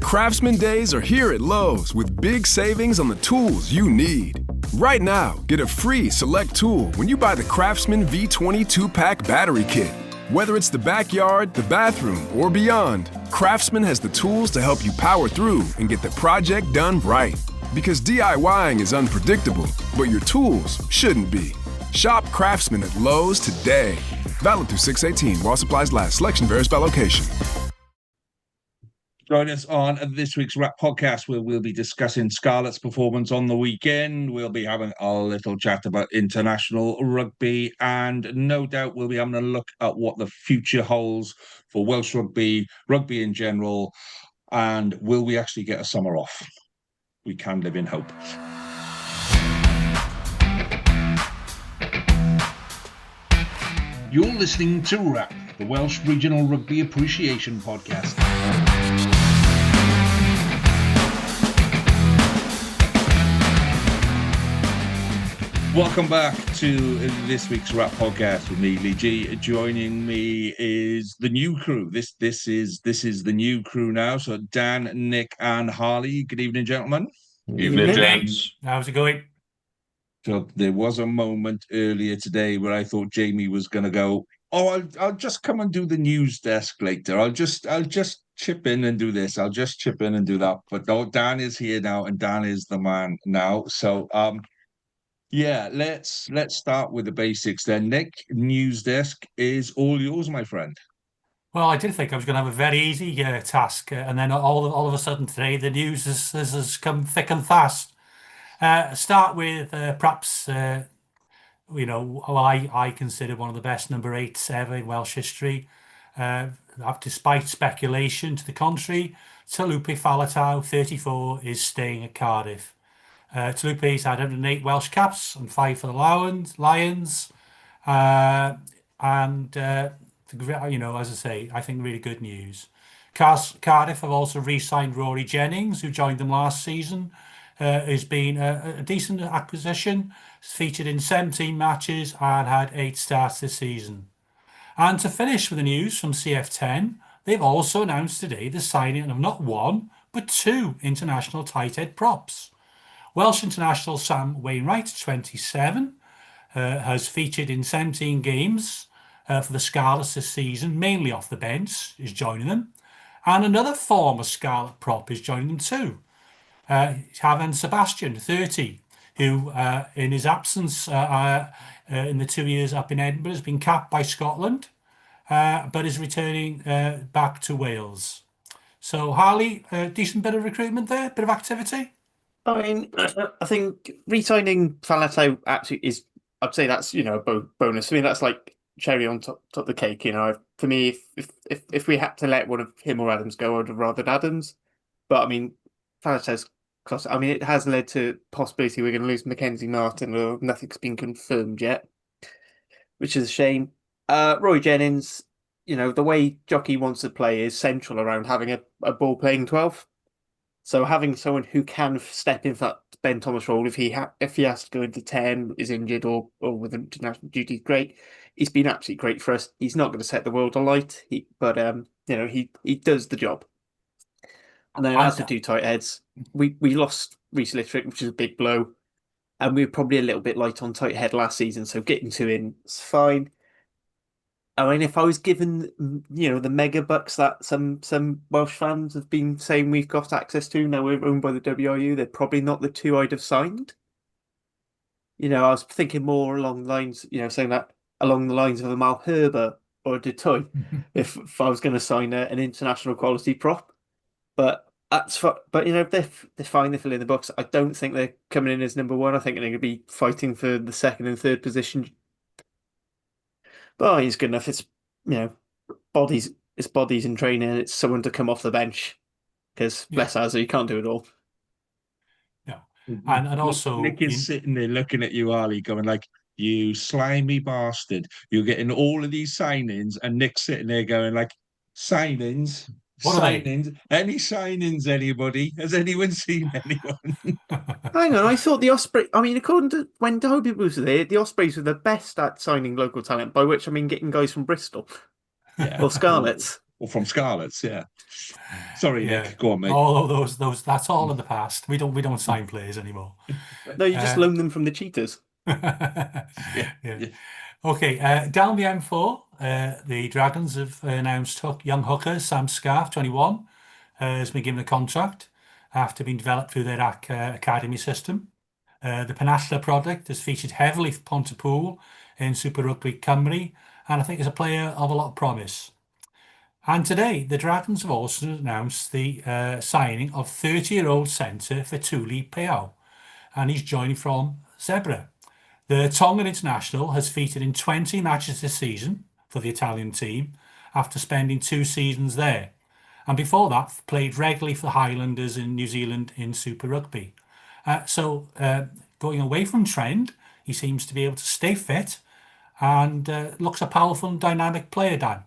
Craftsman Days are here at Lowe's with big savings on the tools you need. Right now, get a free select tool when you buy the Craftsman V20 2-pack battery kit. Whether it's the backyard, the bathroom, or beyond, Craftsman has the tools to help you power through and get the project done right. Because DIYing is unpredictable, but your tools shouldn't be. Shop Craftsman at Lowe's today. Valid through 6/18 while supplies last. Selection varies by location. Join us on this week's Rap podcast, where we'll be discussing Scarlett's performance on the weekend. We'll be having a little chat about international rugby, and no doubt we'll be having a look at what the future holds for Welsh rugby, rugby in general, and will we actually get a summer off? We can live in hope. You're listening to Rap, the Welsh Regional Rugby Appreciation Podcast. Welcome back to this week's Rap podcast with me, Lee G. Joining me is the new crew. This is the new crew now. So Dan, Nick, and Harley. Good evening, gentlemen. Evening, gents. How's it going? So there was a moment earlier today where I thought Jamie was going to go, I'll just come and do the news desk later. I'll just chip in and do this. I'll just chip in and do that. But no, Dan is here now, and Dan is the man now. So yeah, let's start with the basics then. Nick, news desk is all yours, my friend. Well, I did think I was going to have a very easy task, and then all of a sudden today the news has come thick and fast. Start with perhaps I consider one of the best number 8s ever in Welsh history. Despite speculation to the contrary, Talupe Faletau, 34, is staying at Cardiff. Talupe's had 108 Welsh caps and 5 for the Lions. As I say, I think really good news. Cardiff have also re-signed Rory Jennings, who joined them last season. Has been a decent acquisition. He's featured in 17 matches and had 8 starts this season. And to finish with the news from CF10, they've also announced today the signing of not 1, but 2 international tight head props. Welsh international Sam Wainwright, 27, has featured in 17 games for the Scarlets this season, mainly off the bench, is joining them. And another former Scarlet prop is joining them too. Haven Sebastian, 30, who in his absence in the 2 years up in Edinburgh has been capped by Scotland, but is returning back to Wales. So Harley, decent bit of recruitment there, bit of activity. I mean, I think re-signing Faletau absolutely is, I'd say that's, a bonus. I mean, that's like cherry on top of the cake, For me, if we had to let one of him or Adams go, I'd have rather Adams. But I mean, Faletau's cost. I mean, it has led to possibility we're going to lose Mackenzie Martin, or nothing's been confirmed yet, which is a shame. Roy Jennings, the way Jockey wants to play is central around having a ball playing 12. So having someone who can step in that Ben Thomas role if he has to go into 10, is injured or with international duty, great. He's been absolutely great for us. He's not going to set the world alight, but he does the job. And then as the 2 tight heads, we lost Reece Littrick, which is a big blow, and we were probably a little bit light on tight head last season. So getting 2 in is fine. I mean, if I was given, the mega bucks that some Welsh fans have been saying we've got access to, now we're owned by the WRU, they're probably not the 2 I'd have signed. I was thinking more along the lines, saying that along the lines of a Malherbe or a Dutoy, if I was going to sign an international quality prop. But they're fine, they fill in the books. I don't think they're coming in as number 1. I think they're going to be fighting for the 2nd and 3rd position. But he's good enough. It's bodies in training. It's someone to come off the bench because bless us, you can't do it all. No, and also Nick is sitting there looking at you, Harley, going like, "You slimy bastard! You're getting all of these signings," and Nick's sitting there going like, "Signings." What signings? Any signings? Anybody? Has anyone seen anyone? Hang on, I thought the Osprey. I mean, according to when Toby was there, the Ospreys were the best at signing local talent. By which I mean getting guys from Bristol or Scarlets. or from Scarlets. Yeah. Sorry, Yeah. Nick. Go on, mate. All of those, that's all in the past. We don't sign players anymore. No, you just loan them from the Cheetahs. Yeah. Yeah. Okay, down the M4, the Dragons have announced young hooker Sam Scarf, 21, has been given a contract after being developed through their academy system. The Penalla product has featured heavily for Pontypool in Super Rugby Cymru, and I think is a player of a lot of promise. And today, the Dragons have also announced the signing of 30-year-old centre Fetuli Peao, and he's joining from Zebra. The Tongan international has featured in 20 matches this season for the Italian team after spending 2 seasons there. And before that, played regularly for the Highlanders in New Zealand in Super Rugby. So going away from trend, he seems to be able to stay fit and looks a powerful and dynamic player, Dan.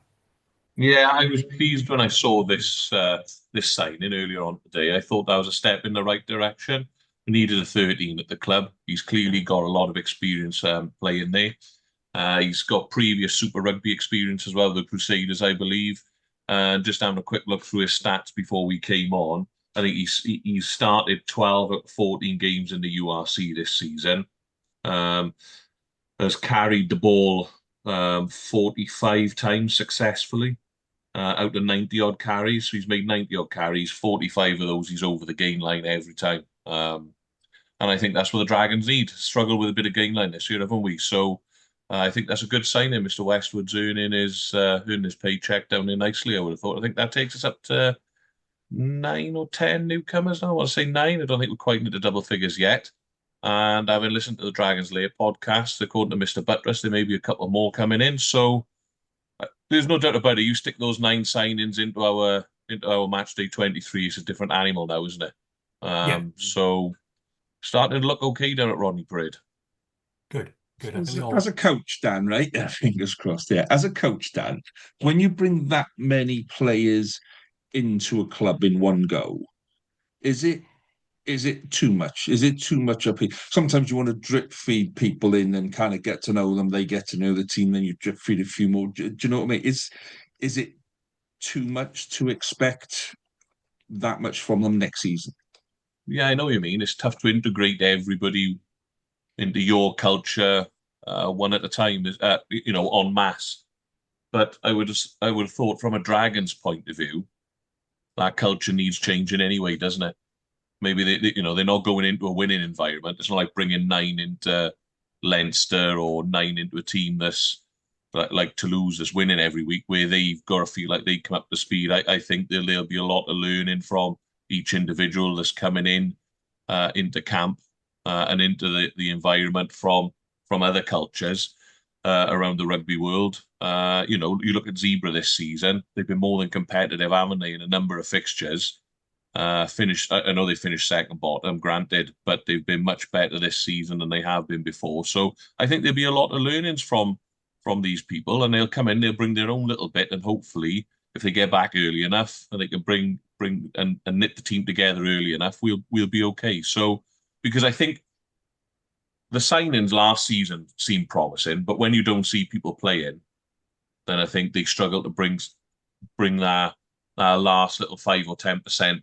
Yeah, I was pleased when I saw this signing earlier on today. I thought that was a step in the right direction. We needed a 13 at the club. He's clearly got a lot of experience playing there. He's got previous Super Rugby experience as well, the Crusaders, I believe. Just having a quick look through his stats before we came on, I think he's started 12 out of 14 games in the URC this season. Has carried the ball 45 times successfully out of 90 odd carries. So he's made 90 odd carries, 45 of those he's over the gain line every time. And I think that's what the Dragons need. Struggle with a bit of gain line this year, haven't we? So I think that's a good signing. Mr. Westwood's earning his paycheck down there nicely, I would have thought. I think that takes us up to 9 or 10 newcomers now. I want to say 9. I don't think we're quite into double figures yet. And having listened to the Dragons Lair podcast, according to Mr. Buttress, there may be a couple more coming in. So there's no doubt about it. You stick those 9 signings into our match day 23, it's a different animal now, isn't it? Yeah. So starting to look okay down at Rodney Parade. Good. As a coach, Dan, right? Yeah, fingers crossed. Yeah. As a coach, Dan, when you bring that many players into a club in one go, is it too much? Is it too much up here? Sometimes you want to drip feed people in and kind of get to know them. They get to know the team, then you drip feed a few more. Do you know what I mean? Is it too much to expect that much from them next season? Yeah, I know what you mean. It's tough to integrate everybody into your culture one at a time, en masse. But I would have thought from a Dragons point of view, that culture needs changing anyway, doesn't it? Maybe they're not going into a winning environment. It's not like bringing 9 into Leinster or 9 into a team that's like Toulouse that's winning every week, where they've got to feel like they come up to speed. I think there'll be a lot of learning from each individual that's coming in into camp and into the environment from other cultures around the rugby world. You look at Zebra this season; they've been more than competitive, haven't they, in a number of fixtures. I know they finished second bottom, granted, but they've been much better this season than they have been before. So I think there'll be a lot of learnings from these people, and they'll come in, they'll bring their own little bit, and hopefully, if they get back early enough and they can bring and knit the team together early enough, we'll be okay. So because I think the signings last season seemed promising, but when you don't see people playing, then I think they struggle to bring that last little 5 or 10%,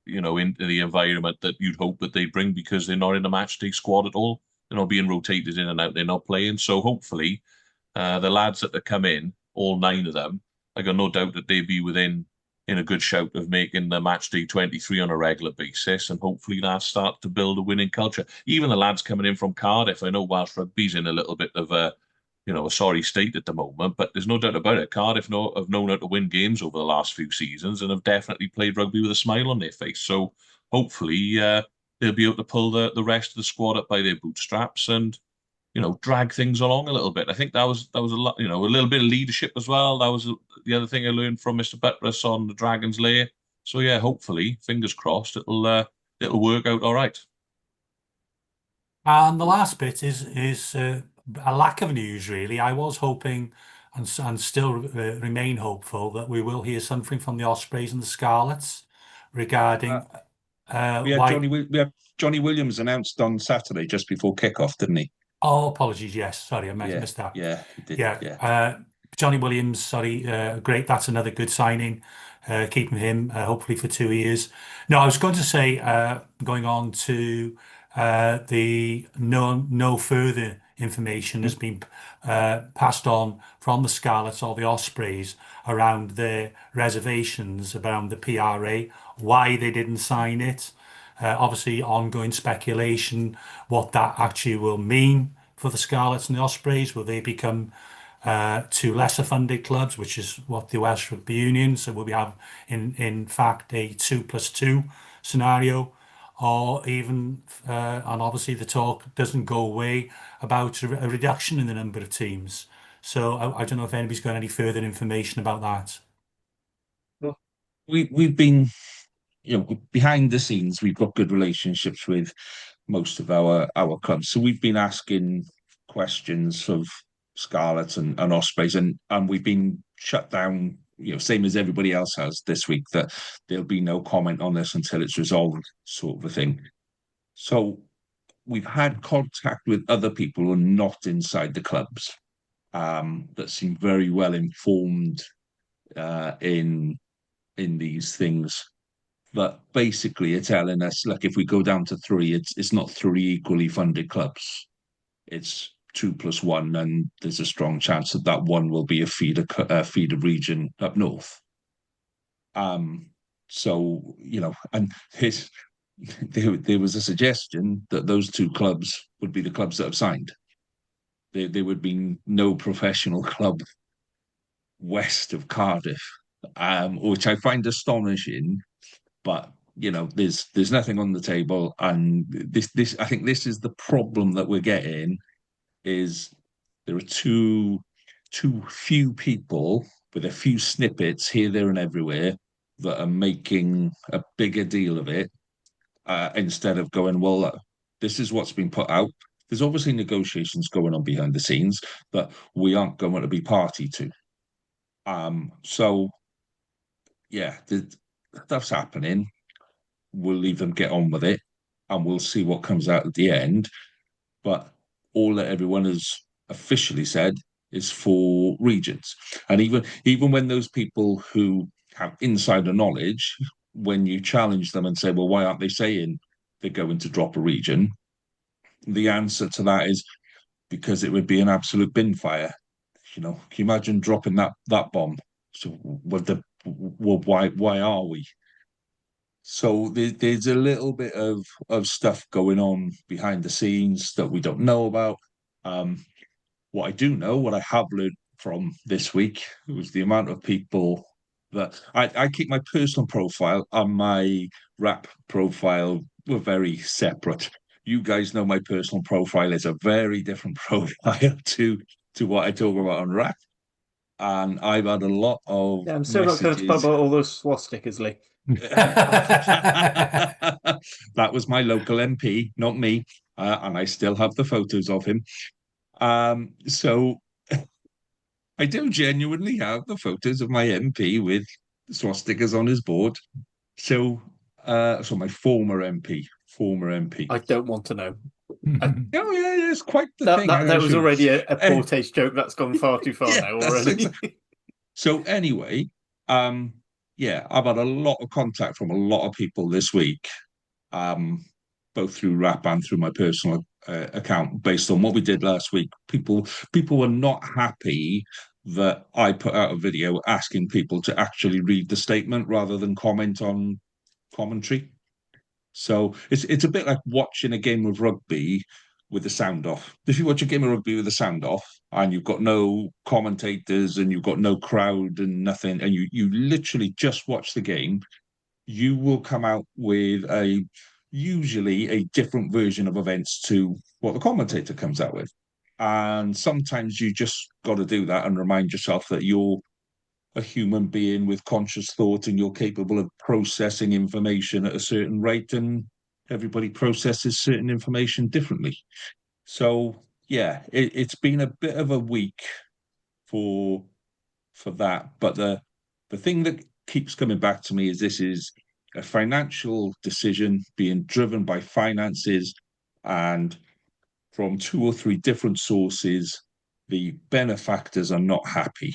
into the environment that you'd hope that they bring, because they're not in a match day squad at all. They're not being rotated in and out. They're not playing. So hopefully, the lads that come in, all 9 of them, I got no doubt that they'd be in a good shout of making the match day 23 on a regular basis, and hopefully that start to build a winning culture. Even the lads coming in from Cardiff, I know Welsh Rugby's in a little bit of a sorry state at the moment, but there's no doubt about it. Cardiff have known how to win games over the last few seasons and have definitely played rugby with a smile on their face. So hopefully they'll be able to pull the rest of the squad up by their bootstraps and drag things along a little bit. I think that was a lot, a little bit of leadership as well. That was the other thing I learned from Mr. Buttress on the Dragons Lair. So yeah, hopefully, fingers crossed, it'll work out all right. And the last bit is a lack of news, really. I was hoping and still remain hopeful that we will hear something from the Ospreys and the Scarlets regarding we had Johnny Williams announced on Saturday just before kickoff, didn't he? Oh, apologies. Yes, sorry, I missed that. Yeah, he did. Yeah. Johnny Williams, sorry, great. That's another good signing. Keeping him hopefully for 2 years. No, I was going to say, going on to the no further information has been passed on from the Scarlets or the Ospreys around their reservations around the PRA, why they didn't sign it. Obviously, ongoing speculation what that actually will mean for the Scarlets and the Ospreys. Will they become two lesser funded clubs, which is what the Welsh Rugby Union? So will we have, in fact, a 2+2 scenario, or even, and obviously the talk doesn't go away about a reduction in the number of teams. So I don't know if anybody's got any further information about that. Well, we've been, behind the scenes, we've got good relationships with most of our clubs. So we've been asking questions of Scarlets and Ospreys, and we've been shut down, same as everybody else has this week, that there'll be no comment on this until it's resolved, sort of a thing. So we've had contact with other people who are not inside the clubs, that seem very well informed in these things. But basically, it's telling us, like, if we go down to three, it's not three equally funded clubs. It's 2+1, and there's a strong chance that one will be a feeder region up north. So and there was a suggestion that those two clubs would be the clubs that have signed. There would be no professional club west of Cardiff, which I find astonishing. But there's nothing on the table, and this I think this is the problem that we're getting, is there are too few people with a few snippets here, there, and everywhere that are making a bigger deal of it, instead of going, well, this is what's been put out. There's obviously negotiations going on behind the scenes that we aren't going to be party to. So yeah, stuff's happening. We'll leave them get on with it, and we'll see what comes out at the end. But all that everyone has officially said is for regions. And even when those people who have insider knowledge, when you challenge them and say, well, why aren't they saying they're going to drop a region? The answer to that is because it would be an absolute bin fire. Can you imagine dropping that bomb? So why are we? So there's a little bit of stuff going on behind the scenes that we don't know about. What I do know, what I have learned from this week, was the amount of people that I keep my personal profile and my rap profile were very separate. You guys know my personal profile is a very different profile to what I talk about on rap. And I've had a lot of I'm still not going to pop out all those swastikas, Lee. That was my local MP, not me, and I still have the photos of him. So I do genuinely have the photos of my MP with swastikas on his board. So my former MP. I don't want to know. Oh yeah, it's quite the thing. That was already a poor taste joke that's gone far too far now already. So anyway, yeah, I've had a lot of contact from a lot of people this week, both through rap and through my personal account, based on what we did last week. People were not happy that I put out a video asking people to actually read the statement rather than comment on commentary. So it's a bit like watching a game of rugby with the sound off. If you watch a game of rugby with the sound off and you've got no commentators and you've got no crowd and nothing, and you literally just watch the game, you will come out with usually a different version of events to what the commentator comes out with. And sometimes you just got to do that and remind yourself that you're a human being with conscious thought and you're capable of processing information at a certain rate, and everybody processes certain information differently. So yeah, it's been a bit of a week for that. But the thing that keeps coming back to me is this is a financial decision being driven by finances, and from 2 or 3 different sources, the benefactors are not happy.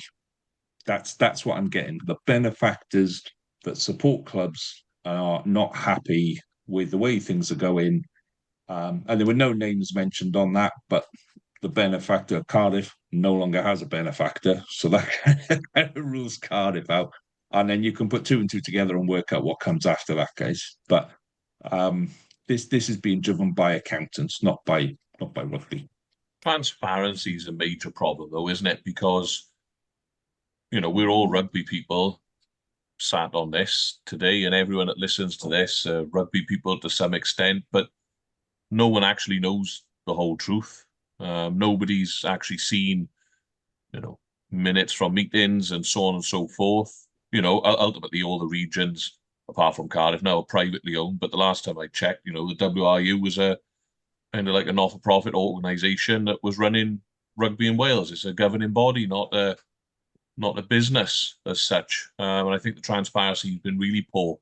That's what I'm getting. The benefactors that support clubs are not happy with the way things are going. And there were no names mentioned on that, but the benefactor, Cardiff, no longer has a benefactor. So that kind of rules Cardiff out. And then you can put two and two together and work out what comes after that, guys. But this is being driven by accountants, not by rugby. Transparency is a major problem, though, isn't it? Because, we're all rugby people sat on this today, and everyone that listens to this, rugby people to some extent, but no one actually knows the whole truth. Nobody's actually seen, minutes from meetings and so on and so forth. Ultimately, all the regions, apart from Cardiff, now are privately owned. But the last time I checked, the WRU was a kind of like a not-for-profit organisation that was running rugby in Wales. It's a governing body, not a business as such. And I think the transparency has been really poor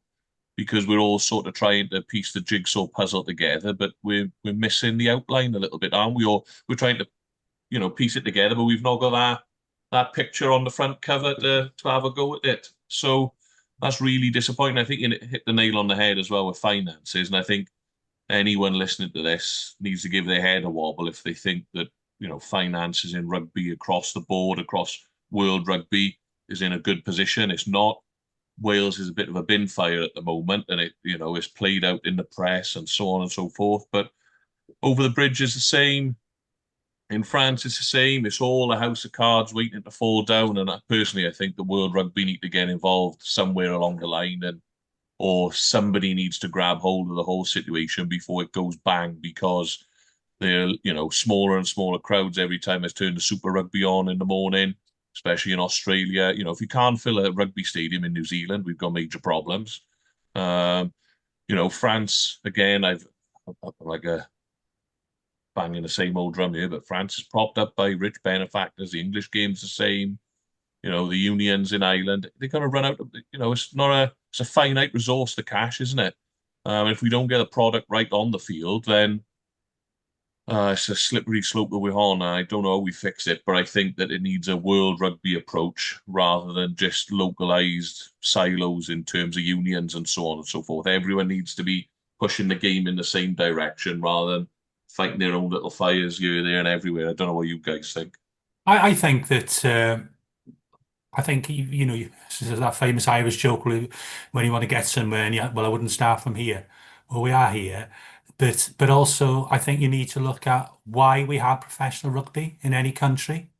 because we're all sort of trying to piece the jigsaw puzzle together, but we're missing the outline a little bit, aren't we? Or we're trying to, piece it together, but we've not got that picture on the front cover to have a go at it. So that's really disappointing. I think you hit the nail on the head as well with finances, and I think anyone listening to this needs to give their head a wobble if they think that, finances in rugby across the board, across world rugby, is in a good position. It's not. Wales is a bit of a bin fire at the moment, and it's played out in the press and so on and so forth. But over the bridge is the same. In France, it's the same. It's all a house of cards waiting to fall down. And personally, I think the World Rugby need to get involved somewhere along the line, or somebody needs to grab hold of the whole situation before it goes bang, because they're, smaller and smaller crowds every time it's turned the Super Rugby on in the morning, especially in Australia. If you can't fill a rugby stadium in New Zealand, we've got major problems. France, again, I'm like banging the same old drum here, but France is propped up by rich benefactors. The English game's the same. The unions in Ireland, they're going to run out of, it's a finite resource, the cash, isn't it? If we don't get a product right on the field, then it's a slippery slope that we're on. I don't know how we fix it, but I think that it needs a world rugby approach rather than just localized silos in terms of unions and so on and so forth. Everyone needs to be pushing the game in the same direction rather than fighting their own little fires here, there, and everywhere. I don't know what you guys think. I think that I think there's that famous Irish joke when you want to get somewhere and well, I wouldn't start from here. Well, we are here, but also I think you need to look at why we have professional rugby in any country.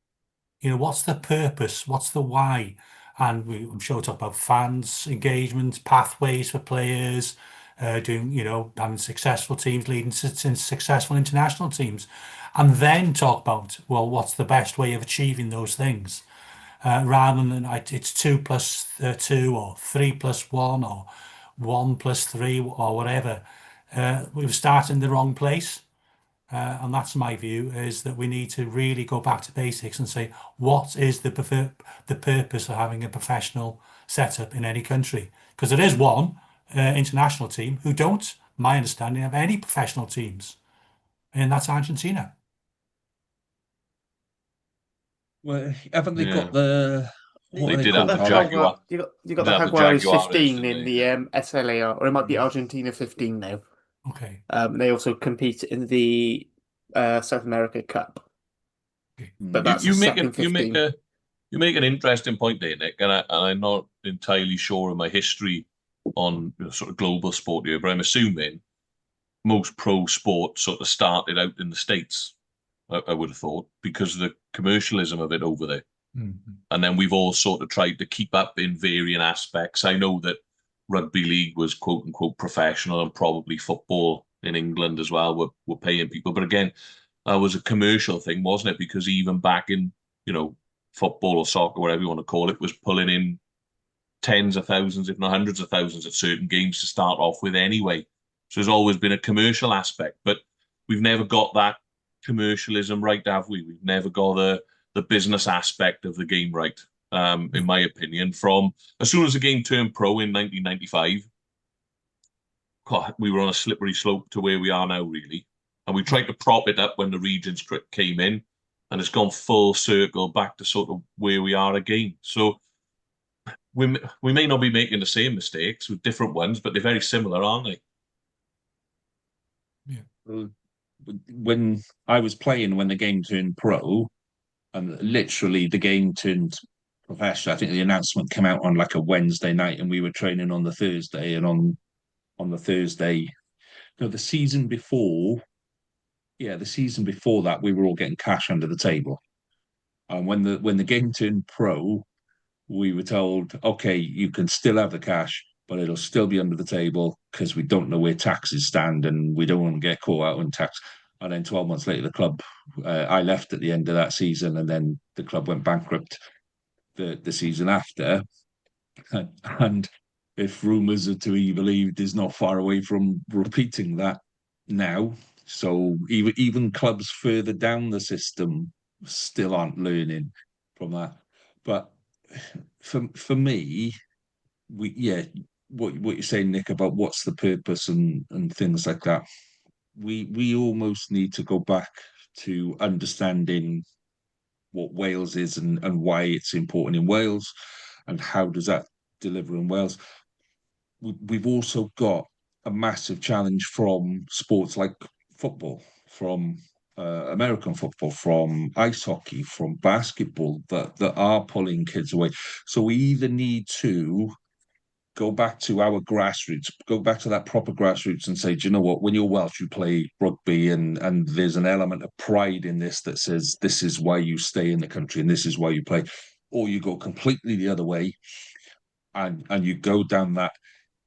What's the purpose? What's the why? And I'm sure we'll talk about fans, engagement, pathways for players, having successful teams leading to successful international teams, and then talk about, well, what's the best way of achieving those things, rather than it's 2 plus 2 or 3 plus 1 or 1 plus 3 or whatever. We've started in the wrong place. And that's my view, is that we need to really go back to basics and say, what is the purpose of having a professional setup in any country? Because there is one international team who don't, my understanding, have any professional teams, and that's Argentina. Well, haven't they got the... They did have the Jaguar. You got the Jaguars 15 in the SLAR, or it might be Argentina 15 now. Okay. They also compete in the South America Cup. Okay. But that's you make an interesting point there, Nick, and I'm not entirely sure of my history on sort of global sport here, but I'm assuming most pro sport sort of started out in the States, I would have thought, because of the commercialism of it over there. Mm-hmm. And then we've all sort of tried to keep up in varying aspects. I know that rugby league was quote unquote professional, and probably football in England as well were paying people. But again, that was a commercial thing, wasn't it? Because even back in, football or soccer, whatever you want to call it, was pulling in tens of thousands, if not hundreds of thousands at certain games to start off with anyway. So there's always been a commercial aspect, but we've never got that commercialism right, have we? We've never got the business aspect of the game right. In my opinion, from as soon as the game turned pro in 1995, God, we were on a slippery slope to where we are now, really. And we tried to prop it up when the regions came in. and it's gone full circle back to sort of where we are again. So we may not be making the same mistakes with different ones, but they're very similar, aren't they? Well, when I was playing, when the game turned pro, and literally the game turned professional. I think the announcement came out on like a Wednesday night, and we were training on the Thursday. And on the Thursday, no, the season before, the season before that, we were all getting cash under the table. And when the game turned pro, we were told, okay, you can still have the cash, but it'll still be under the table because we don't know where taxes stand and we don't want to get caught out on tax. And then 12 months later, the club, I left at the end of that season, and then the club went bankrupt the season after. And if rumours are to be believed, is not far away from repeating that now. So even clubs further down the system still aren't learning from that. But for me, what you're saying, Nick, about what's the purpose and things like that. We almost need to go back to understanding what Wales is and why it's important in Wales, and how does that deliver in Wales. We've also got a massive challenge from sports like football, from American football, from ice hockey, from basketball, that are pulling kids away. So we either need to go back to our grassroots, go back to that proper grassroots and say, do you know what, when you're Welsh, you play rugby, and there's an element of pride in this that says this is why you stay in the country and this is why you play. Or you go completely the other way, and you go down that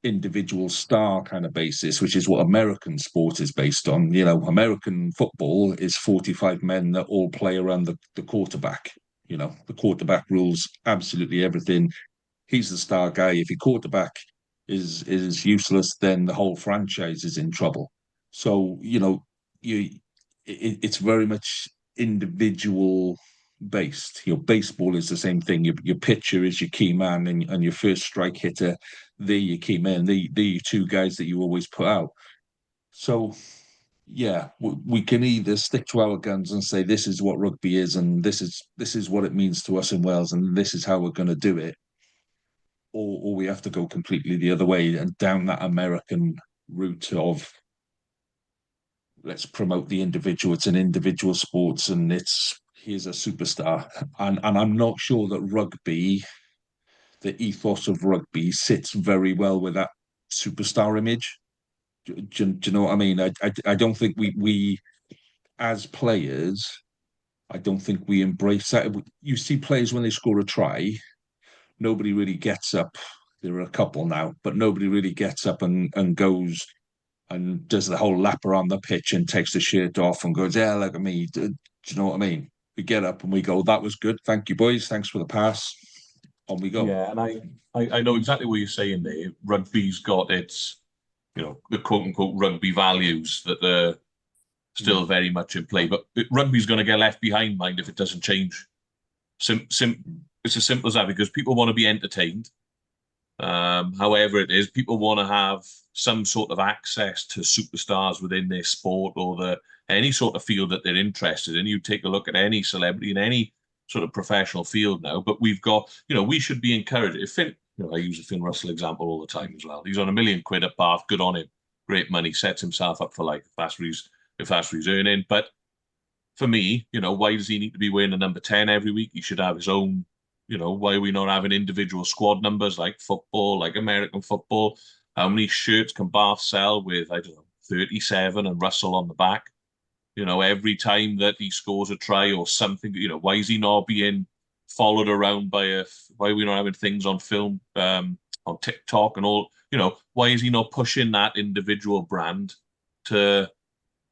individual star kind of basis, which is what American sport is based on. You know, American football is 45 men that all play around the quarterback. You know, the quarterback rules absolutely everything. He's the star guy. If your quarterback is useless, then the whole franchise is in trouble. So, you know, it's very much individual based. Your baseball is the same thing. Your pitcher is your key man, and your first strike hitter, they're your key men. They're your two guys that you always put out. So yeah, we can either stick to our guns and say this is what rugby is, and this is what it means to us in Wales, and this is how we're going to do it, or we have to go completely the other way and down that American route of let's promote the individual. It's an individual sports, and here's a superstar. And I'm not sure that rugby, the ethos of rugby, sits very well with that superstar image. Do you know what I mean? I don't think we as players, I don't think we embrace that. You see players when they score a try, nobody really gets up. There are a couple now, but nobody really gets up and goes and does the whole lap around the pitch and takes the shirt off and goes, yeah, look at me. Do you know what I mean? We get up and we go, that was good. Thank you, boys. Thanks for the pass. On we go. Yeah, and I know exactly what you're saying there. Rugby's got its, you know, the quote unquote rugby values that are still very much in play. But rugby's going to get left behind, mind, if it doesn't change. It's as simple as that, because people want to be entertained. However it is, people want to have some sort of access to superstars within their sport, or any sort of field that they're interested in. You take a look at any celebrity in any sort of professional field now, but we've got, you know, we should be encouraged. I use the Finn Russell example all the time as well. He's on £1 million at Bath, good on him, great money, sets himself up for life if that's what he's earning. But for me, you know, why does he need to be wearing a number 10 every week? He should have his own. You know, why are we not having individual squad numbers like football, like American football? How many shirts can Bath sell with, I don't know, 37 and Russell on the back? You know, every time that he scores a try or something, you know, why is he not being followed around why are we not having things on film, on TikTok and all? You know, why is he not pushing that individual brand to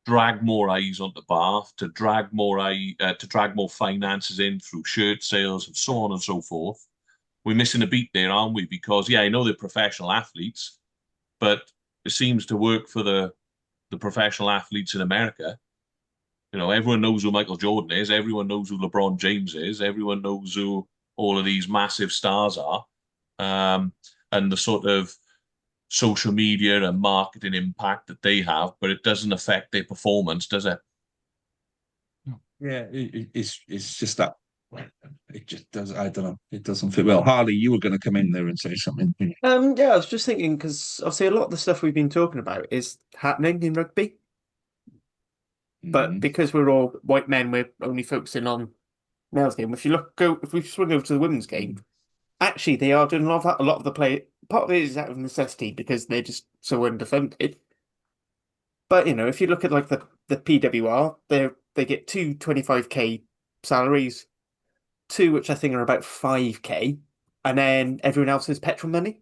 drag more eyes onto Bath, to drag more finances in through shirt sales and so on and so forth? We're missing a beat there, aren't we? Because I know they're professional athletes, but it seems to work for the professional athletes in America. You know, everyone knows who Michael Jordan is, everyone knows who LeBron James is, everyone knows who all of these massive stars are, and the sort of social media and marketing impact that they have, but it doesn't affect their performance, does it? Yeah, it's just that it just does. I don't know. It doesn't fit well. Harley, you were going to come in there and say something. Yeah, I was just thinking because obviously a lot of the stuff we've been talking about is happening in rugby, but Mm. because we're all white men, we're only focusing on males game. If we swing over to the women's game, actually they are doing a lot of that. A lot of the play, part of it is out of necessity because they're just so underfunded. But if you look at like the PWR, they get two 25K salaries, two which I think are about 5K, and then everyone else is petrol money,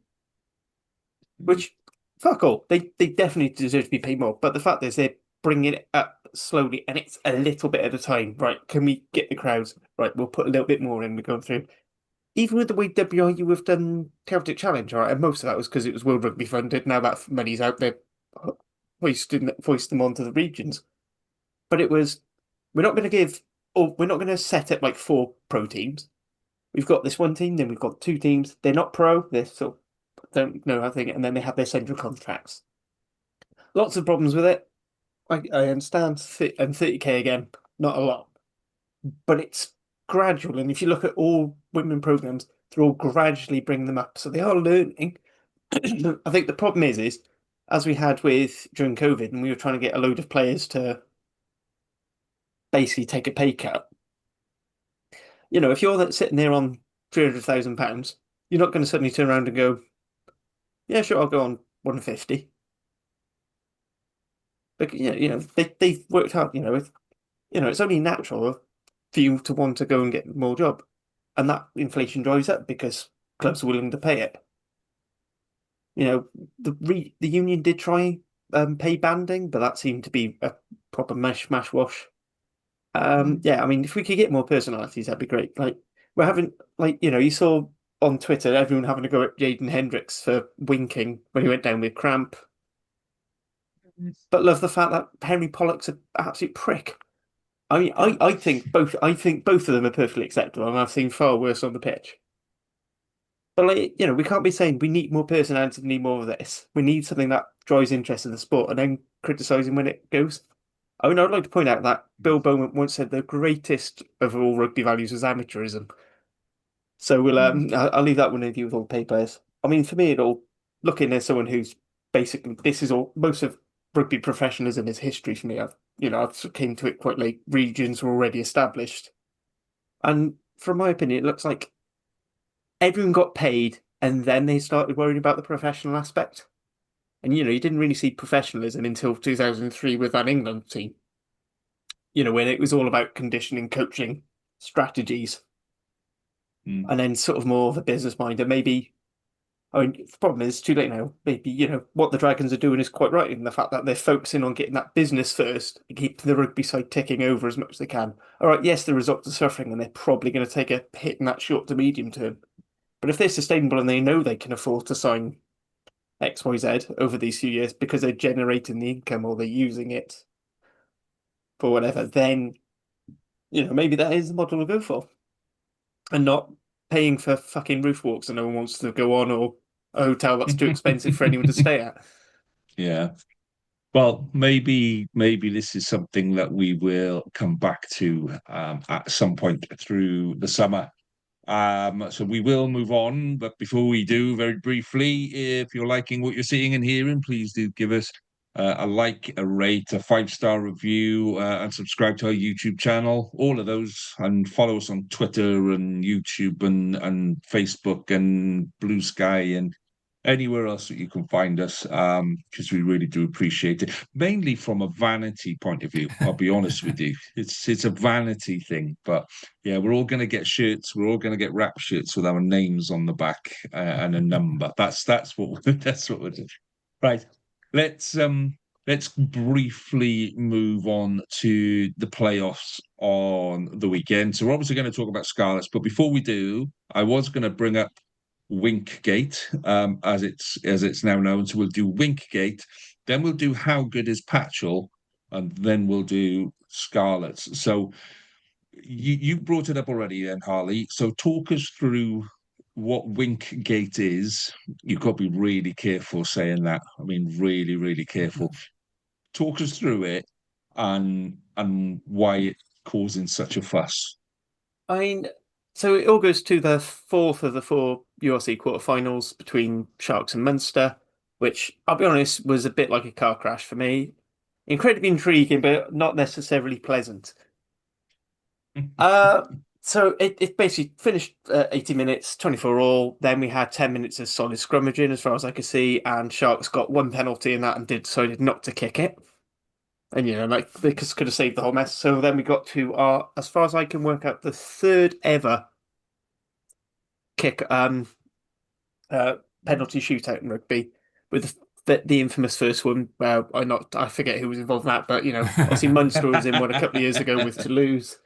which fuck all. They definitely deserve to be paid more. But the fact is they're bringing it up slowly, and it's a little bit at a time. Right? Can we get the crowds? Right, we'll put a little bit more in. We're going through. Even with the way WRU have done Celtic Challenge, right, and most of that was because it was World Rugby funded. Now that money's out there, foist them onto the regions. But it was, we're not going to give, or we're not going to set up like 4 pro teams. We've got this one team, then we've got 2 teams. They're not pro, they sort of don't know how to think, and then they have their central contracts. Lots of problems with it. I understand, and 30K again, not a lot, but it's gradual. And if you look at all women programs, they're all gradually bringing them up, so they are learning. I think the problem is as we had with during COVID, and we were trying to get a load of players to basically take a pay cut. If you're sitting there on £300,000, you're not going to suddenly turn around and go, "Yeah, sure, I'll go on 150." But they've worked hard. It's only natural for you to want to go and get more job, and that inflation drives up because clubs are willing to pay it. The union did try pay banding, but that seemed to be a proper mash wash. Yeah, I mean, if we could get more personalities, that'd be great. Like we're having, you saw on Twitter everyone having to go at Jaden Hendricks for winking when he went down with cramp. But love the fact that Henry Pollock's an absolute prick. I mean, I think both of them are perfectly acceptable, and I've seen far worse on the pitch. But we can't be saying we need more personality, we need more of this. We need something that drives interest in the sport, and then criticizing when it goes. I mean, I'd like to point out that Bill Bowman once said the greatest of all rugby values was amateurism. So I'll leave that one with you with all the pay players. I mean, for me, looking at someone who's basically this is all most of rugby professionalism is history for me. I've came to it quite late. Regions were already established, and from my opinion, it looks like everyone got paid, and then they started worrying about the professional aspect. And you didn't really see professionalism until 2003 with that England team. When it was all about conditioning, coaching, strategies, and then sort of more of a business mind. And maybe, I mean, the problem is it's too late now. Maybe what the Dragons are doing is quite right in the fact that they're focusing on getting that business first and keep the rugby side ticking over as much as they can. All right, yes, the results are suffering, and they're probably going to take a hit in that short to medium term. But if they're sustainable and they know they can afford to sign XYZ over these few years because they're generating the income or they're using it for whatever, then maybe that is the model to go for, and not paying for fucking roof walks that no one wants to go on, or a hotel that's too expensive for anyone to stay at. Yeah. Well, maybe this is something that we will come back to at some point through the summer. So we will move on, but before we do, very briefly, if you're liking what you're seeing and hearing, please do give us a like, a rate, a 5-star review, and subscribe to our YouTube channel. All of those, and follow us on Twitter and YouTube and Facebook and Blue Sky and anywhere else that you can find us, because we really do appreciate it. Mainly from a vanity point of view, I'll be honest with you. It's a vanity thing, but yeah, we're all going to get shirts. We're all going to get wrap shirts with our names on the back and a number. That's what that's what we're doing. Right. Let's briefly move on to the playoffs on the weekend. So we're obviously going to talk about Scarlets, but before we do, I was going to bring up Winkgate, as it's now known. So we'll do Winkgate, then we'll do How Good is Patchell, and then we'll do Scarlets. So you brought it up already, then Harley. So talk us through what Winkgate is. You've got to be really careful saying that. I mean, really, really careful. Talk us through it and why causing such a fuss? I mean, so it all goes to the fourth of the 4 URC quarterfinals between Sharks and Munster, which I'll be honest was a bit like a car crash for me. Incredibly intriguing, but not necessarily pleasant. So it basically finished 80 minutes, 24 all. Then we had 10 minutes of solid scrummaging, as far as I could see, and Sharks got 1 penalty in that and decided not to kick it. And like they could have saved the whole mess. So then we got to our, as far as I can work out, the 3rd ever kick penalty shootout in rugby, with the infamous first one. I forget who was involved in that, but obviously Munster was in one a couple of years ago with Toulouse.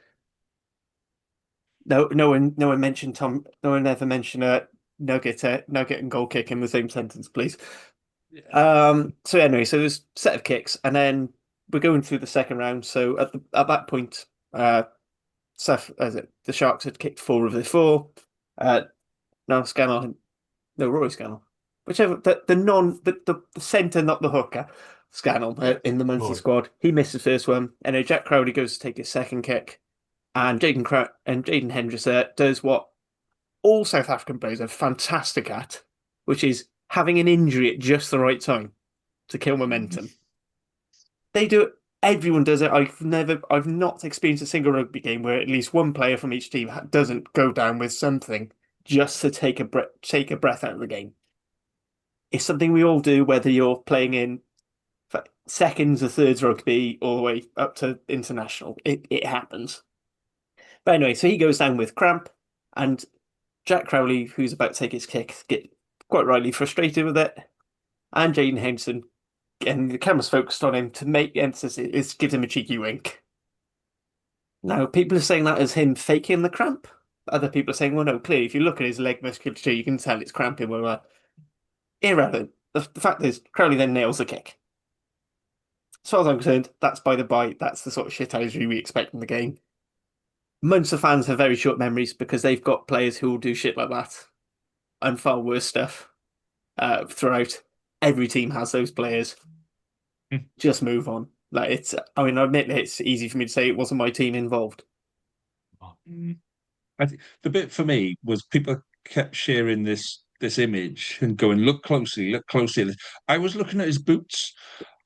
No one mentioned Tom. No one ever mentioned Nugget and goal kick in the same sentence, please. Yeah. So anyway, so there's a set of kicks, and then we're going through the second round. So at that point, the Sharks had kicked 4 of the 4. Rory Scannell, whichever the centre, not the hooker, Scannell in the Munster squad. He missed his first one, and then Jack Crowley goes to take his second kick. And Jaden Hendricks does what all South African players are fantastic at, which is having an injury at just the right time to kill momentum. They do it. Everyone does it. I've not experienced a single rugby game where at least one player from each team doesn't go down with something just to take a breath out of the game. It's something we all do, whether you're playing in seconds or thirds rugby all the way up to international. It happens. But anyway, so he goes down with cramp, and Jack Crowley, who's about to take his kick, get quite rightly frustrated with it. And Jaden Henson, and the camera's focused on him to make emphasis, gives him a cheeky wink. Now, people are saying that as him faking the cramp. Other people are saying, well, no, clearly, if you look at his leg musculature, you can tell it's cramping. Irrelevant. The fact is, Crowley then nails the kick. As far as I'm concerned, that's by the by. That's the sort of shithousery we expect in the game. Munster fans have very short memories because they've got players who will do shit like that and far worse stuff throughout. Every team has those players. Just move on. I admit it's easy for me to say it wasn't my team involved. I think the bit for me was people kept sharing this image and going, look closely. I was looking at his boots.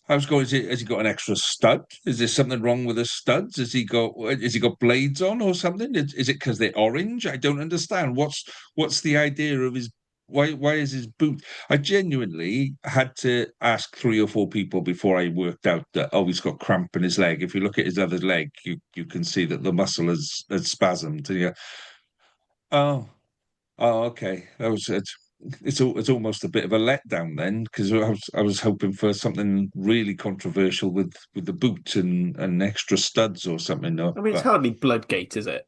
I was going, has he got an extra stud? Is there something wrong with his studs? Has he got blades on or something? Is it because they're orange? I don't understand. What's the idea of his? Why is his boot? I genuinely had to ask 3 or 4 people before I worked out that he's got cramp in his leg. If you look at his other leg, you can see that the muscle has spasmed. And you go, okay, that was it. It's almost a bit of a letdown then, because I was hoping for something really controversial with the boot and extra studs or something. No, I mean, it's hardly Bloodgate, is it?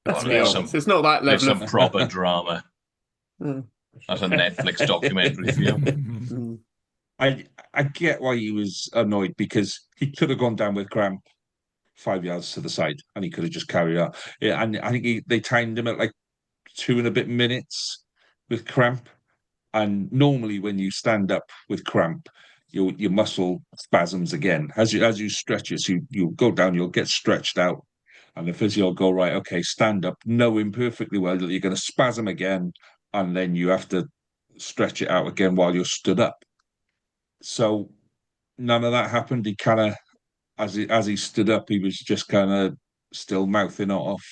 Let's be honest. It's not that level of proper drama. That's a Netflix documentary for you. I get why he was annoyed, because he could have gone down with cramp 5 yards to the side and he could have just carried on. Yeah, and I think they timed him at like 2 and a bit minutes with cramp. And normally when you stand up with cramp, your muscle spasms again. As you stretch it, so you'll go down, you'll get stretched out. And the physio will go, right, okay, stand up, knowing perfectly well that you're going to spasm again, and then you have to stretch it out again while you're stood up. So none of that happened. He kind of, as he stood up, he was just kind of still mouthing it off.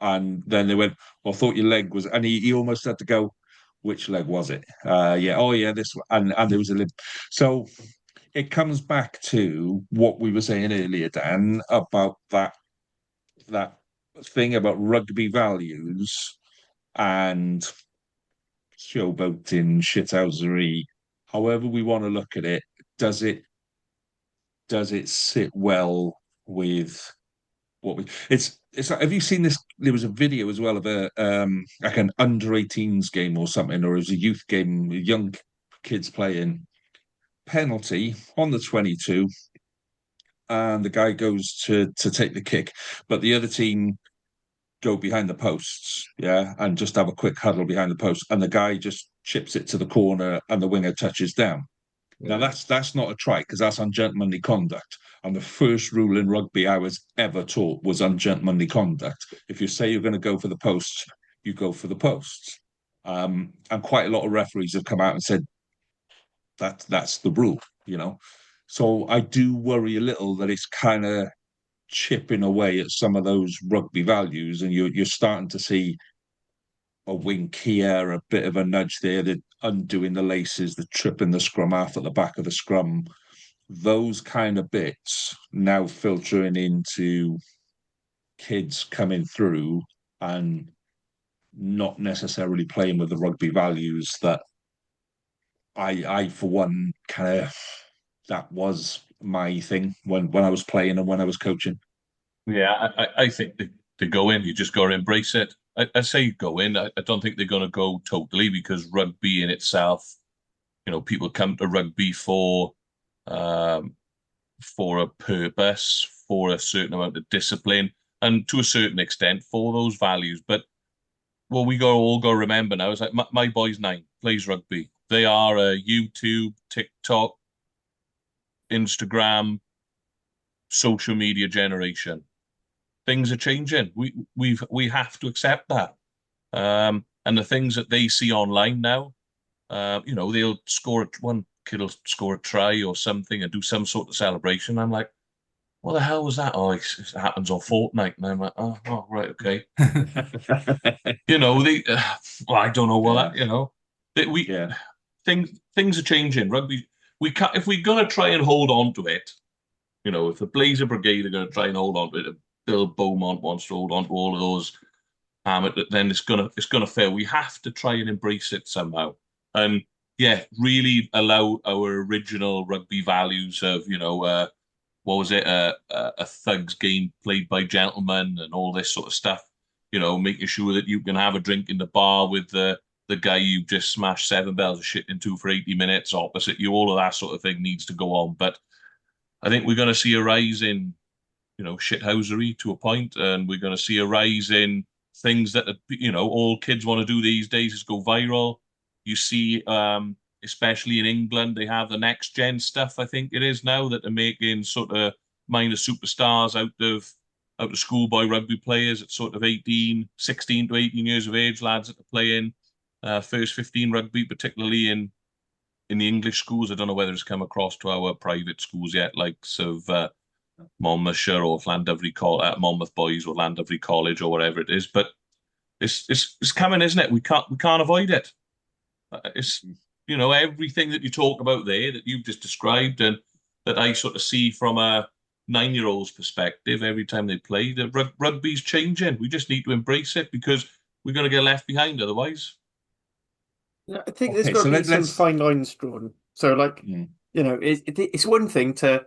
And then they went, well, I thought your leg was, and he almost had to go, which leg was it? This one. And there was a limp. So it comes back to what we were saying earlier, Dan, about that thing about rugby values and showboating, shithousery, however we want to look at it. Does it sit well with what we? It's like, have you seen this? There was a video as well of a like an under-18s game or something, or it was a youth game, young kids playing. Penalty on the 22, and the guy goes to take the kick, but the other team go behind the posts, and just have a quick huddle behind the post, and the guy just chips it to the corner and the winger touches down. Now that's not a try because that's ungentlemanly conduct. And the first rule in rugby I was ever taught was ungentlemanly conduct. If you say you're going to go for the posts, you go for the posts. And quite a lot of referees have come out and said that's the rule, you know. So I do worry a little that it's kind of chipping away at some of those rugby values, and you're starting to see a wink here, a bit of a nudge there, the undoing the laces, the tripping the scrum half at the back of the scrum. Those kind of bits now filtering into kids coming through and not necessarily playing with the rugby values that I for one, kind of, that was my thing when I was playing and when I was coaching. Yeah, I think they go in. You just got to embrace it. I say go in. I don't think they're going to go totally, because rugby in itself, people come to rugby for a purpose, for a certain amount of discipline, and to a certain extent for those values. But what we all got to remember now is, like, my boy's 9, plays rugby. They are a YouTube, TikTok, Instagram, social media generation. Things are changing. We have to accept that. And the things that they see online now, they'll one kid will score a try or something and do some sort of celebration. I'm like, what the hell was that? Oh, it happens on Fortnite. And I'm like, oh right, okay. Well, I don't know what that, things are changing. Rugby, we can't, if we're gonna try and hold on to it, if the Blazer Brigade are gonna try and hold on to it, Bill Beaumont wants to hold on to all of those, then it's gonna fail. We have to try and embrace it somehow, and really allow our original rugby values of what was it, a thugs game played by gentlemen and all this sort of stuff. Making sure that you can have a drink in the bar with the guy you just smashed 7 bells of shit into for 80 minutes opposite you. All of that sort of thing needs to go on. But I think we're going to see a rise in shithousery to a point, and we're going to see a rise in things that all kids want to do these days is go viral. You see, especially in England, they have the next gen stuff, I think it is now, that they're making sort of minor superstars out of schoolboy rugby players at sort of 16 to 18 years of age, lads that are playing first 15 rugby, particularly in the English schools. I don't know whether it's come across to our private schools yet, likes of Monmouthshire or Monmouth Boys or Llandovery College or whatever it is. But it's coming, isn't it? We can't avoid it. It's everything that you talk about there that you've just described, and that I sort of see from a 9-year-old's perspective every time they play. The rugby's changing. We just need to embrace it, because we're going to get left behind otherwise. I think there's got to be some fine lines drawn. So, it's one thing to,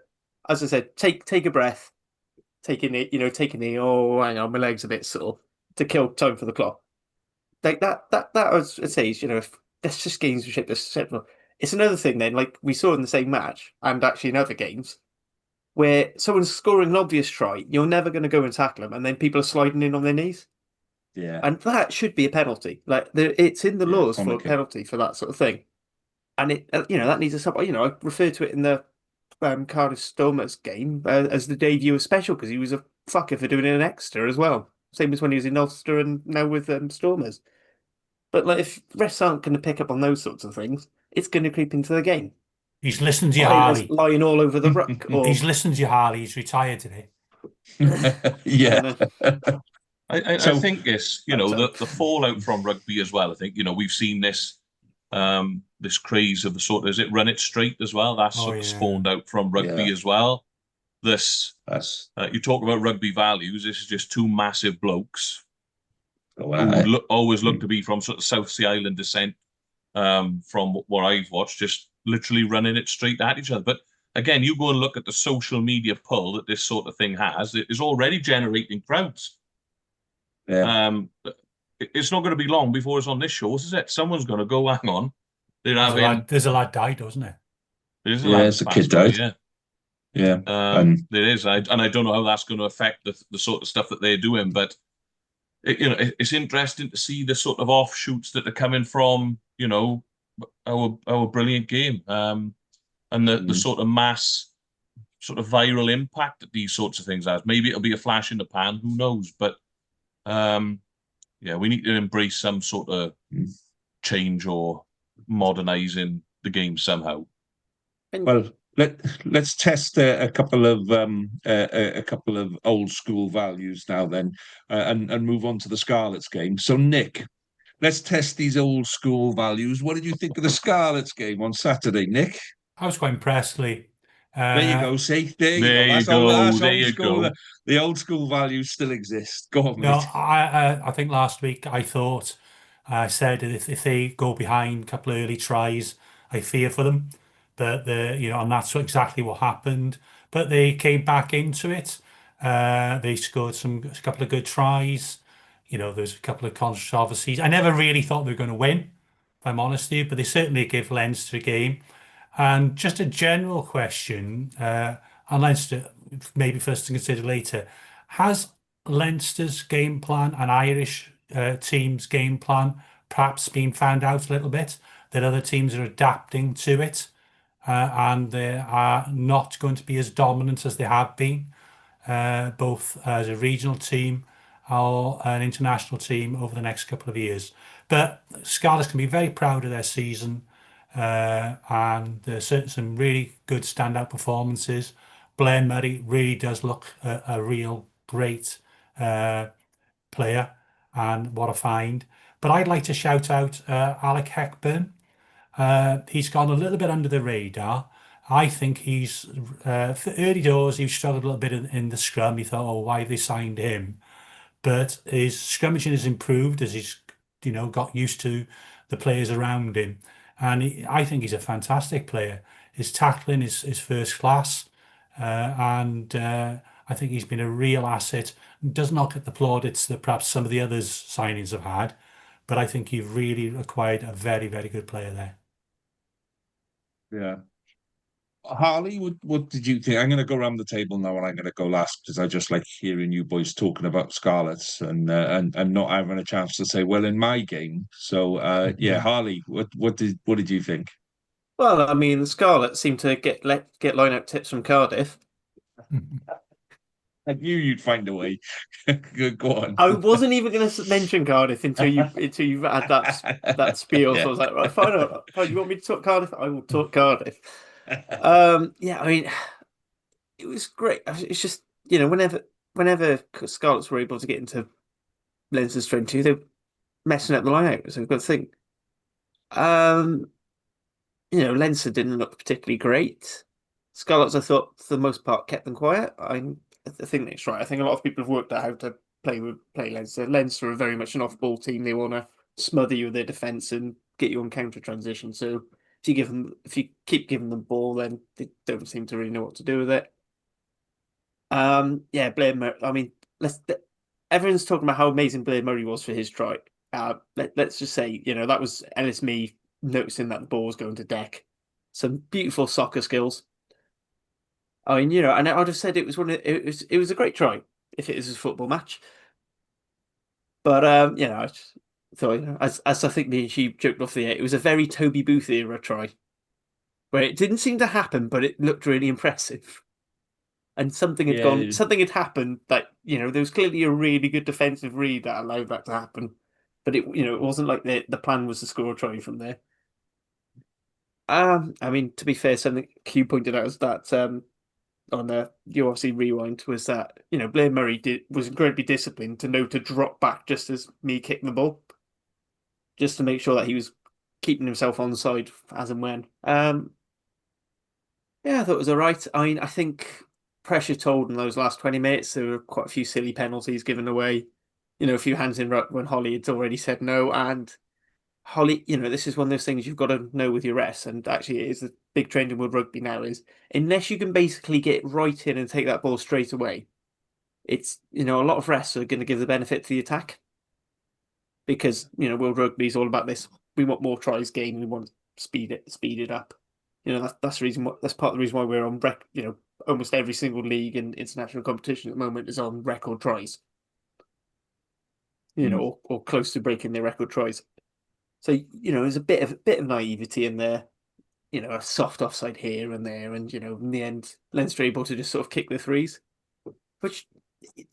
as I said, take a breath, taking it, oh, hang on, my leg's a bit sore, to kill time for the clock. Like that was, I'd say, if that's just gamesmanship, that's acceptable. It's another thing then, like we saw in the same match, and actually in other games, where someone's scoring an obvious try, you're never going to go and tackle them, and then people are sliding in on their knees. Yeah. And that should be a penalty. Like, it's in the laws for a penalty for that sort of thing. And it, that needs to stop. I refer to it in the Cardiff Stormers game as the debut of special, because he was a fucker for doing it in Exeter as well. Same as when he was in Ulster and now with Stormers. But if refs aren't going to pick up on those sorts of things, it's going to creep into the game. He's listened to you, Harley. Lying all over the ruck. Or... He's listened to you, Harley. He's retired today. Yeah. I think it's, the fallout from rugby as well. I think, we've seen this this craze of the sort of, is it run it straight as well? That's sort of spawned out from rugby as well. You talk about rugby values. This is just two massive blokes who always look to be from sort of South Sea Island descent, from what I've watched, just literally running it straight at each other. But again, you go and look at the social media pull that this sort of thing has. It is already generating crowds. Yeah. It's not going to be long before it's on this show, is it? Someone's going to go, hang on. There's a lad died, doesn't it? It's a kid died. Yeah. There is. And I don't know how that's going to affect the sort of stuff that they're doing, but it's interesting to see the sort of offshoots that are coming from, our brilliant game. And and the sort of mass, sort of viral impact that these sorts of things has. Maybe it'll be a flash in the pan, who knows? But yeah, we need to embrace some sort of change or modernizing the game somehow. Well, let's test a couple of old school values now then, and move on to the Scarlets game. So Nick, let's test these old school values. What did you think of the Scarlets game on Saturday, Nick? I was quite impressed, Lee. There you go. See, there you There go. you go. That's There old you school. go. The old school values still exist. Go on, No, mate. I think last week I said if they go behind a couple of early tries, I fear for them. But and that's exactly what happened. But they came back into it. They scored a couple of good tries. There's a couple of controversies. I never really thought they were going to win, if I'm honest with you, but they certainly gave Leinster a game. And just a general question, on Leinster, maybe for us to consider later, has Leinster's game plan and Irish team's game plan perhaps been found out a little bit, that other teams are adapting to it, and they are not going to be as dominant as they have been, both as a regional team or an international team over the next couple of years. But Scarlets can be very proud of their season, and there's some really good standout performances. Blair Murray really does look a real great player, and what a find. But I'd like to shout out Alec Hepburn. He's gone a little bit under the radar. I think he's for early doors, he struggled a little bit in the scrum. He thought, oh, why have they signed him? But his scrummaging has improved as he's got used to the players around him, and I think he's a fantastic player. His tackling is first class, and I think he's been a real asset. Does not get the plaudits that perhaps some of the others signings have had, but I think you've really acquired a very, very good player there. Yeah. Harley, what did you think? I'm going to go around the table now, and I'm going to go last because I just like hearing you boys talking about Scarlets and not having a chance to say, well, in my game. So yeah, Harley, what did you think? Well, I mean, the Scarlets seem to get line-out tips from Cardiff. I knew you'd find a way. Go on. I wasn't even going to mention Cardiff until you had that spiel. Yeah. So I was like, right, fine. You want me to talk Cardiff? I will talk Cardiff. Yeah, I mean, it was great. It's just whenever Scarlets were able to get into Leinster's 22, they were messing up the line out. So I've got to think. Leinster didn't look particularly great. Scarlets, I thought, for the most part, kept them quiet. I think that's right. I think a lot of people have worked out how to play Leinster. Leinster are very much an off-ball team. They want to smother you with their defence and get you on counter transition. So if you keep giving them ball, then they don't seem to really know what to do with it. Yeah, Blair Murray. I mean, everyone's talking about how amazing Blair Murray was for his try. Let's just say, that was Ellis me noticing that the ball was going to deck. Some beautiful soccer skills. I mean, and I would have said it was it was a great try if it was a football match. But I just thought, as I think me and she joked off the air, it was a very Toby Booth era try, where it didn't seem to happen, but it looked really impressive. And something had happened that there was clearly a really good defensive read that allowed that to happen. But it wasn't like the plan was to score a try from there. I mean, to be fair, something Q pointed out was that on the UFC rewind was that Blair Murray was incredibly disciplined to know to drop back just as me kicked the ball, just to make sure that he was keeping himself on side as and when. Yeah, I thought it was all right. I mean, I think pressure told in those last 20 minutes. There were quite a few silly penalties given away. A few hands in when Holly had already said no, and Holly, this is one of those things you've got to know with your refs, and actually it is the big trend in world rugby now is unless you can basically get right in and take that ball straight away, it's, a lot of refs are going to give the benefit to the attack because, world rugby is all about this. We want more tries gained. We want to speed it up. That's the reason. That's part of the reason why we're on almost every single league and international competition at the moment is on record tries. Or close to breaking their record tries. So there's a bit of naivety in there. a soft offside here and there, and in the end, Leinster able to just sort of kick the threes, which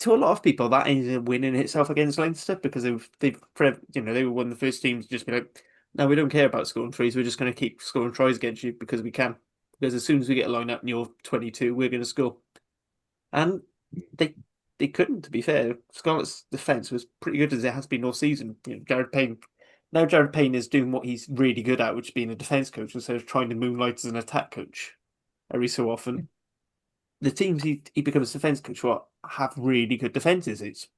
to a lot of people that ended up winning itself against Leinster because they were one of the first teams to just be like, no, we don't care about scoring threes, we're just going to keep scoring tries against you because we can. Because as soon as we get a line up and you're 22, we're going to score. And they couldn't, to be fair. Scarlet's defence was pretty good as it has been all season. Jared Payne is doing what he's really good at, which is being a defence coach instead of trying to moonlight as an attack coach every so often. The teams he becomes defence coach have really good defences. It's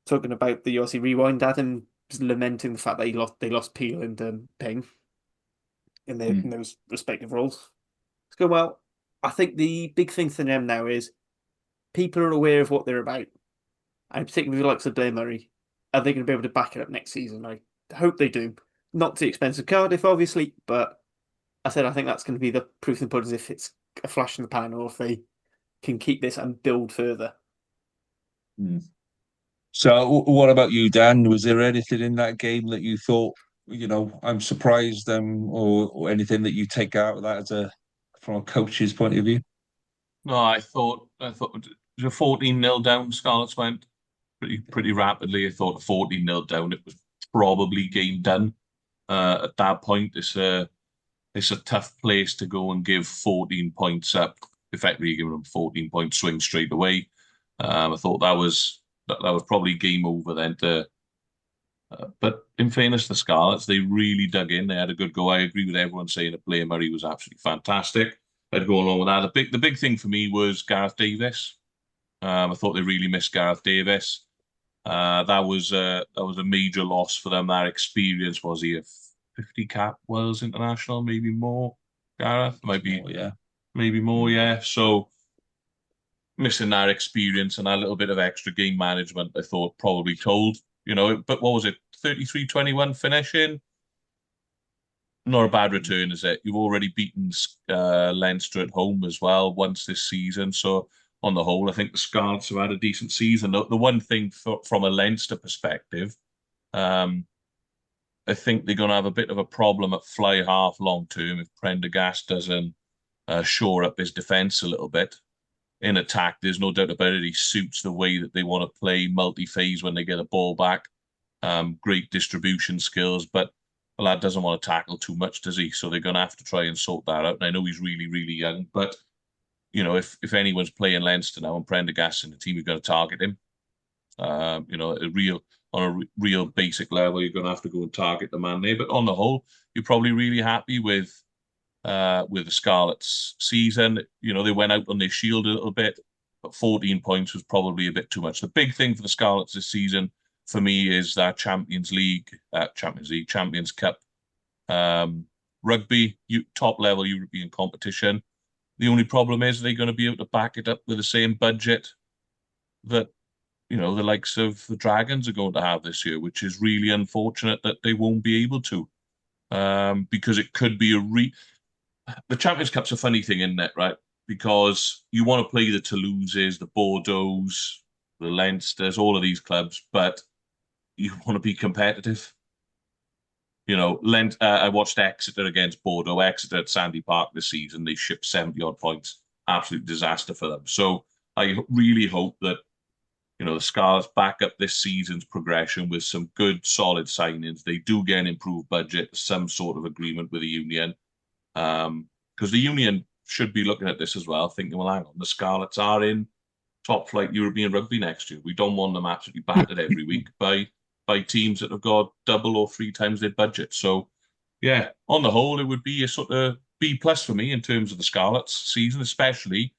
talking about the Aussie Rewind, Adam lamenting the fact that they lost Peel and Payne in those respective roles. So well, I think the big thing for them now is people are aware of what they're about, and particularly the likes of Blair Murray. Are they going to be able to back it up next season? I hope they do. Not to the expense of Cardiff, obviously, but I think that's going to be the proof in the pudding if it's a flash in the pan or if they can keep this and build further. So what about you, Dan? Was there anything in that game that you thought, I'm surprised or anything that you take out of that from a coach's point of view? No, I thought the 14-0 down, Scarlets went pretty rapidly. I thought 14-0 down, it was probably game done. At that point, it's a tough place to go and give 14 points up. Effectively, giving them 14-point swing straight away. I thought that was probably game over then. But in fairness to the Scarlets, they really dug in. They had a good go. I agree with everyone saying that Blair Murray was absolutely fantastic. I'd go along with that. The big thing for me was Gareth Davies. I thought they really missed Gareth Davies. That was a major loss for them. That experience, was he a 50 cap Wales international, maybe more? Gareth might be, maybe more, yeah. So missing that experience and that little bit of extra game management, I thought probably told. But what was it? 33-21 finishing. Not a bad return, is it? You've already beaten Leinster at home as well once this season. So on the whole, I think the Scarlets have had a decent season. The one thing from a Leinster perspective, I think they're going to have a bit of a problem at fly half long term if Prendergast doesn't shore up his defence a little bit. In attack, there's no doubt about it. He suits the way that they want to play multi-phase when they get a ball back. Great distribution skills, but the lad doesn't want to tackle too much, does he? So they're going to have to try and sort that out. And I know he's really, really young, but if anyone's playing Leinster now and Prendergast in the team, you're going to target him. On a real basic level, you're going to have to go and target the man there. But on the whole, you're probably really happy with the Scarlets season. They went out on their shield a little bit, but 14 points was probably a bit too much. The big thing for the Scarlets this season, for me, is that Champions Cup, rugby, top level European competition. The only problem is they're going to be able to back it up with the same budget that the likes of the Dragons are going to have this year, which is really unfortunate that they won't be able to, because it could be the Champions Cup's a funny thing, isn't it, right? Because you want to play the Toulouses, the Bordeaux, the Leinsters, all of these clubs, but you want to be competitive. I watched Exeter against Bordeaux. Exeter at Sandy Park this season, they shipped 70-odd points. Absolute disaster for them. So I really hope that, the Scarlets back up this season's progression with some good, solid signings. They do get an improved budget, some sort of agreement with the union. Because the union should be looking at this as well, thinking, well, hang on, the Scarlets are in top flight European rugby next year. We don't want them absolutely battered every week by teams that have got double or 3 times their budget. So, yeah, on the whole, it would be a sort of B+ for me in terms of the Scarlets season, especially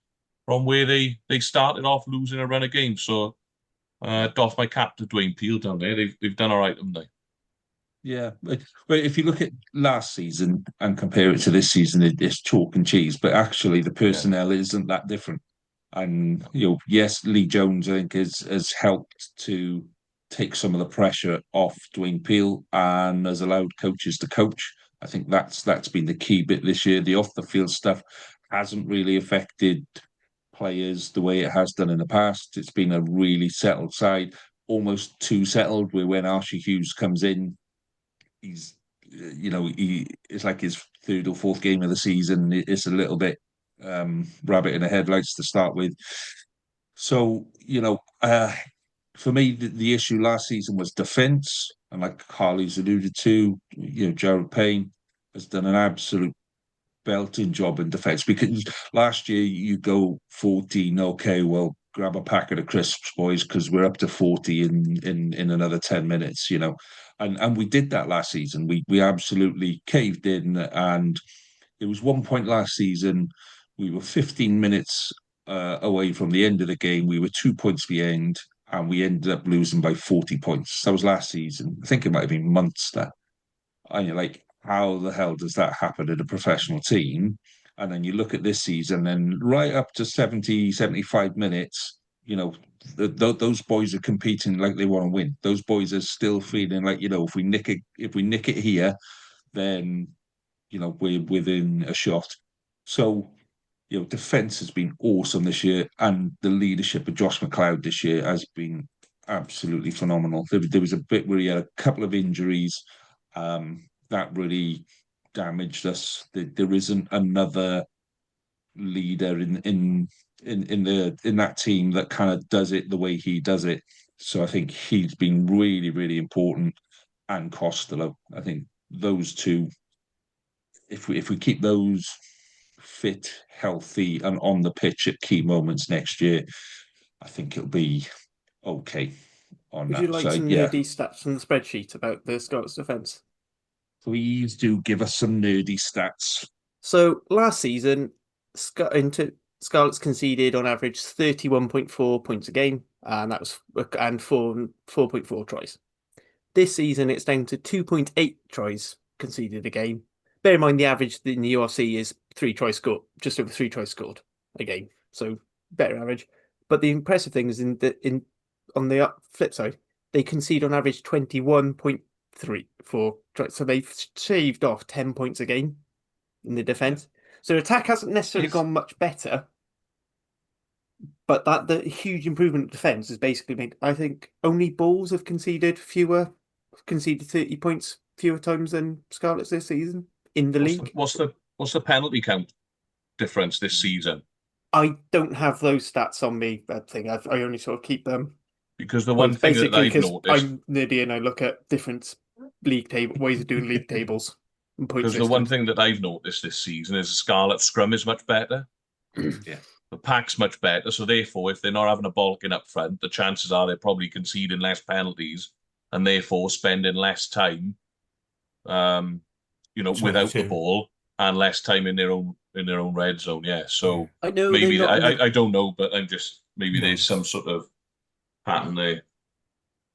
from where they started off losing a run of games. So, doff my cap to Dwayne Peel down there. They've done all right, haven't they? Yeah, but if you look at last season and compare it to this season, it's chalk and cheese. But actually, the personnel isn't that different. And yes, Lee Jones, I think, has helped to take some of the pressure off Dwayne Peel and has allowed coaches to coach. I think that's been the key bit this year. The off the field stuff hasn't really affected players the way it has done in the past. It's been a really settled side, almost too settled. Where when Archie Hughes comes in, it's like his third or fourth game of the season. It's a little bit rabbit in the headlights to start with. So, for me, the issue last season was defence. And like Harley's alluded to, Gerald Payne has done an absolute belting job in defence, because last year you go 14, okay, well, grab a packet of crisps, boys, because we're up to 40 in another 10 minutes, and we did that last season. We absolutely caved in, and there was one point last season we were 15 minutes away from the end of the game. We were 2 points behind, and we ended up losing by 40 points. That was last season. I think it might have been Munster. And you're like, how the hell does that happen in a professional team? And then you look at this season, and right up to 70, 75 minutes, those boys are competing like they want to win. Those boys are still feeling like, if we nick it here, then we're within a shot. So, defence has been awesome this year, and the leadership of Josh McLeod this year has been absolutely phenomenal. There was a bit where he had a couple of injuries that really damaged us. There isn't another leader in that team that kind of does it the way he does it. So I think he's been really, really important, and Costello. I think those two, if we keep those fit, healthy, and on the pitch at key moments next year, I think it'll be okay. Would you like some nerdy stats from the spreadsheet about the Scarlets' defence? Please do give us some nerdy stats. So last season, Scarlets conceded on average 31.4 points a game, and that was 4.4 tries. This season, it's down to 2.8 tries conceded a game. Bear in mind, the average in the URC is 3 tries scored, just over 3 tries scored a game, so better average. But the impressive thing is on the flip side, they concede on average 21.34 tries, so they've shaved off 10 points a game in the defence. So attack hasn't necessarily gone much better, but the huge improvement in defence has basically made, I think, only Bulls have conceded 30 points fewer times than Scarlets this season in the league. What's the penalty count difference this season? I don't have those stats on me. I think I only sort of keep them. Because the one thing that I've noticed, I'm nerdy and I look at different ways of doing league tables. Because the one thing that I've noticed this season is the Scarlet scrum is much better. Yeah. The pack's much better. So therefore, if they're not having a balking up front, the chances are they're probably conceding less penalties and therefore spending less time, without the ball and less time in their own red zone. Yeah. So I know maybe I don't know, but I'm just there's some sort of pattern there.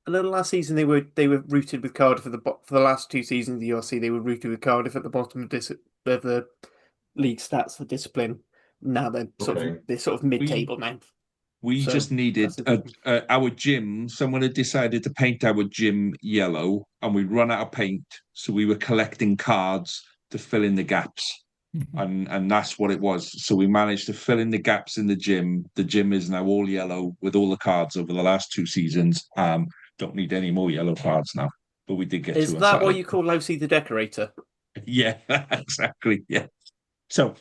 I know last season they were rooted with Cardiff for the last 2 seasons of the URC. They were rooted with Cardiff at the bottom of the league stats for discipline. Now they're sort of mid-table now. We just needed our gym. Someone had decided to paint our gym yellow, and we'd run out of paint, so we were collecting cards to fill in the gaps, and that's what it was. So we managed to fill in the gaps in the gym. The gym is now all yellow with all the cards over the last 2 seasons. Don't need any more yellow cards now, but we did get. Is that what you call Lousy the Decorator? Yeah, exactly. Yeah. So,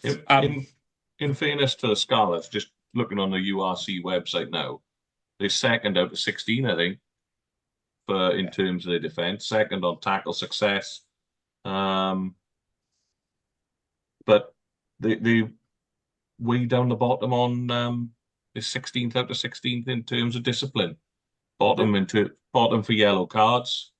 in fairness to the Scarlets, just looking on the URC website now, they're second out of 16, I think, in terms of their defence. Second on tackle success, but they way down the bottom on the 16th out of 16th in terms of discipline. Bottom for yellow cards.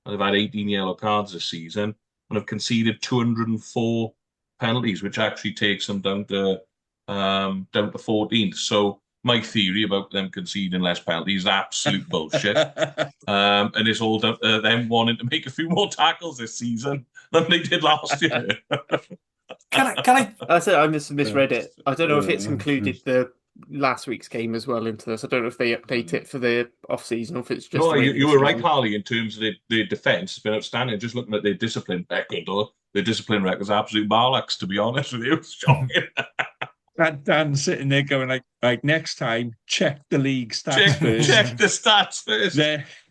They've had 18 yellow cards this season and have conceded 204 penalties, which actually takes them down to 14th. So my theory about them conceding less penalties is absolute bullshit. And it's all down to them wanting to make a few more tackles this season than they did last year. Can I? I said I misread it. I don't know if it's included the last week's game as well into this. I don't know if they update it for the off season or if it's just. No, you were right, Harley. In terms of their defence, it's been outstanding. Just looking at their discipline record, though, their discipline record is absolute bollocks. To be honest with you, it's shocking. Dan's sitting there going like next time, check the league stats first. Check the stats first.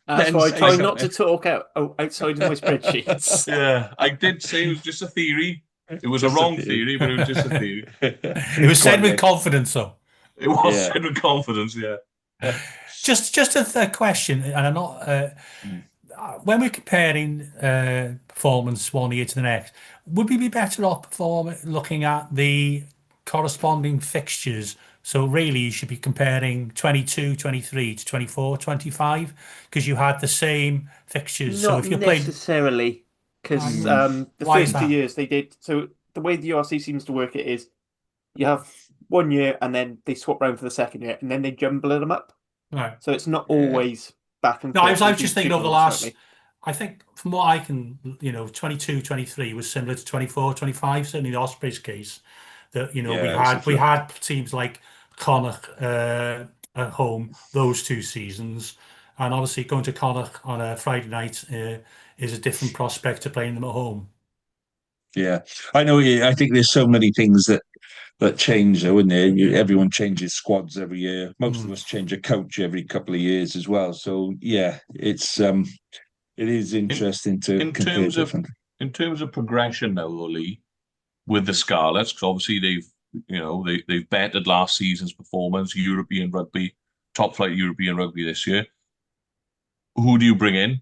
That's then why I say try something. not to talk outside of my spreadsheets. Yeah, I did say it was just a theory. It was a Just a wrong theory. theory, but it was just a theory. It was said with confidence, though. It was Yeah. said with confidence, yeah. Just a question, and I'm not. When we're comparing performance one year to the next, would we be better off looking at the corresponding fixtures? So really, you should be comparing 22-23 to 24-25 because you had the same fixtures. So Not if you're playing, necessarily, because the why is first 2 that? years they did. So the way the URC seems to work it is you have 1 year and then they swap round for the second year and then they jumble them up. Right. So it's not always back and No, forth. I They was do just thinking tweak over the them last. slightly. I think from what I can, 22-23 was similar to 24-25, certainly the Ospreys case. That Yeah, we had teams like Connacht at home those 2 seasons, and obviously going to Connacht on a Friday night is a different prospect to playing them at home. Yeah, I know. I think there's so many things that change, though, isn't there? Everyone changes squads every year. Most of us change a coach every couple of years as well. So yeah, it is interesting to In compare terms of different. in terms of progression now, though, Lee, with the Scarlets, because obviously they've bettered last season's performance, European rugby, top flight European rugby this year. Who do you bring in,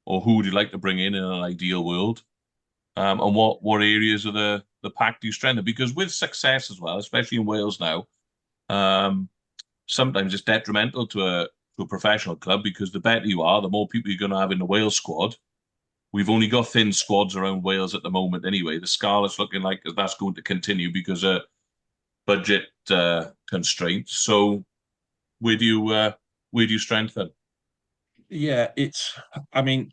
or who would you like to bring in an ideal world? And what areas of the pack do you strengthen? Because with success as well, especially in Wales now, sometimes it's detrimental to a professional club because the better you are, the more people you're going to have in the Wales squad. We've only got thin squads around Wales at the moment anyway. The Scarlet's looking like that's going to continue because of budget constraints. So where do you strengthen? Yeah, I mean,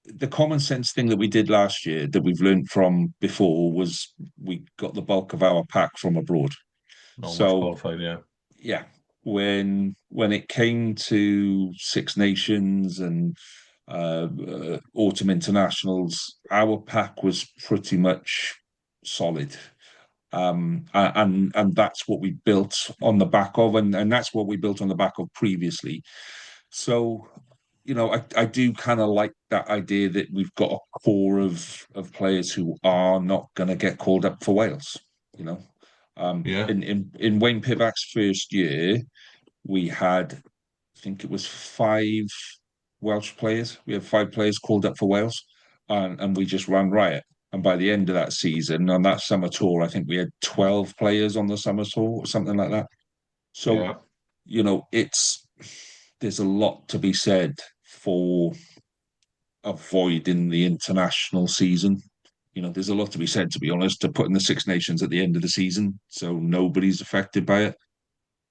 the common sense thing that we did last year that we've learned from before was we got the bulk of our pack from abroad. Not much So qualified, yeah. yeah, when it came to Six Nations and autumn internationals, our pack was pretty much solid. And that's what we built on the back of, and that's what we built on the back of previously. So, I do kind of like that idea that we've got a core of players who are not going to get called up for Wales. Yeah. In Wayne Pivac's first year, we had, I think it was 5 Welsh players. We had 5 players called up for Wales, and we just ran riot. And by the end of that season, on that summer tour, I think we had 12 players on the summer tour or something like that. So, there's a lot to be said for avoiding the international season. There's a lot to be said, to be honest, to putting the Six Nations at the end of the season, so nobody's affected by it.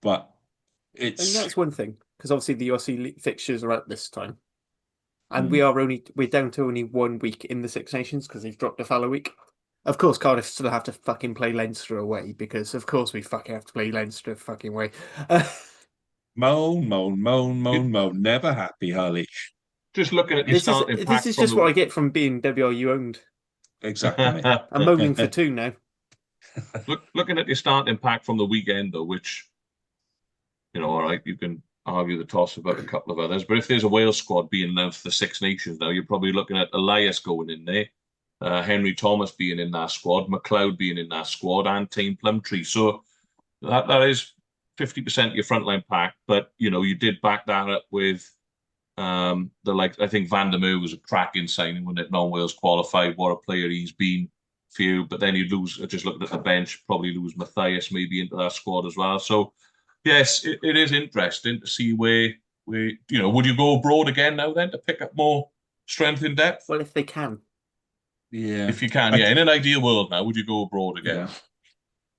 But And that's one thing, because obviously the URC fixtures are out this time. And we're down to only 1 week in the Six Nations because they've dropped a fallow week. Of course, Cardiff still have to fucking play Leinster away because, of course, we fucking have to play Leinster fucking away. Moan, moan, moan, moan, moan. Never happy, Harley. Just looking at your starting pack. This is just what I get from being WRU owned. Exactly. I'm moaning for 2 now. Looking at your starting pack from the weekend, though, which, all right, you can argue the toss about a couple of others, but if there's a Wales squad being announced for the Six Nations now, you're probably looking at Elias going in there, Henry Thomas being in that squad, McLeod being in that squad, and Tame Plumtree. So that is 50% of your frontline pack, but you did back that up with I think Van der Merwe was a cracking signing when it non-Wales qualified. What a player he's been for you, but then you'd lose, just looking at the bench, probably lose Matthias maybe into that squad as well. So yes, it is interesting to see where would you go abroad again now then to pick up more strength in depth? Well, if they can. Yeah. If you can, yeah. In an ideal world now, would you go abroad again?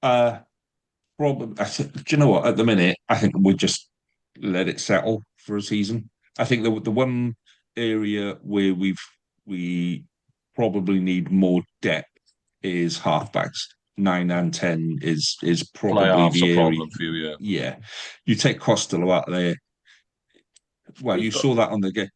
Yeah. Probably. Do you know what? At the minute, I think we'll just let it settle for a season. I think the one area where we probably need more depth is halfbacks. 9 and 10 is probably the area. Problem for you, yeah. Yeah, you take Costello out of there. Well, you saw that on the game.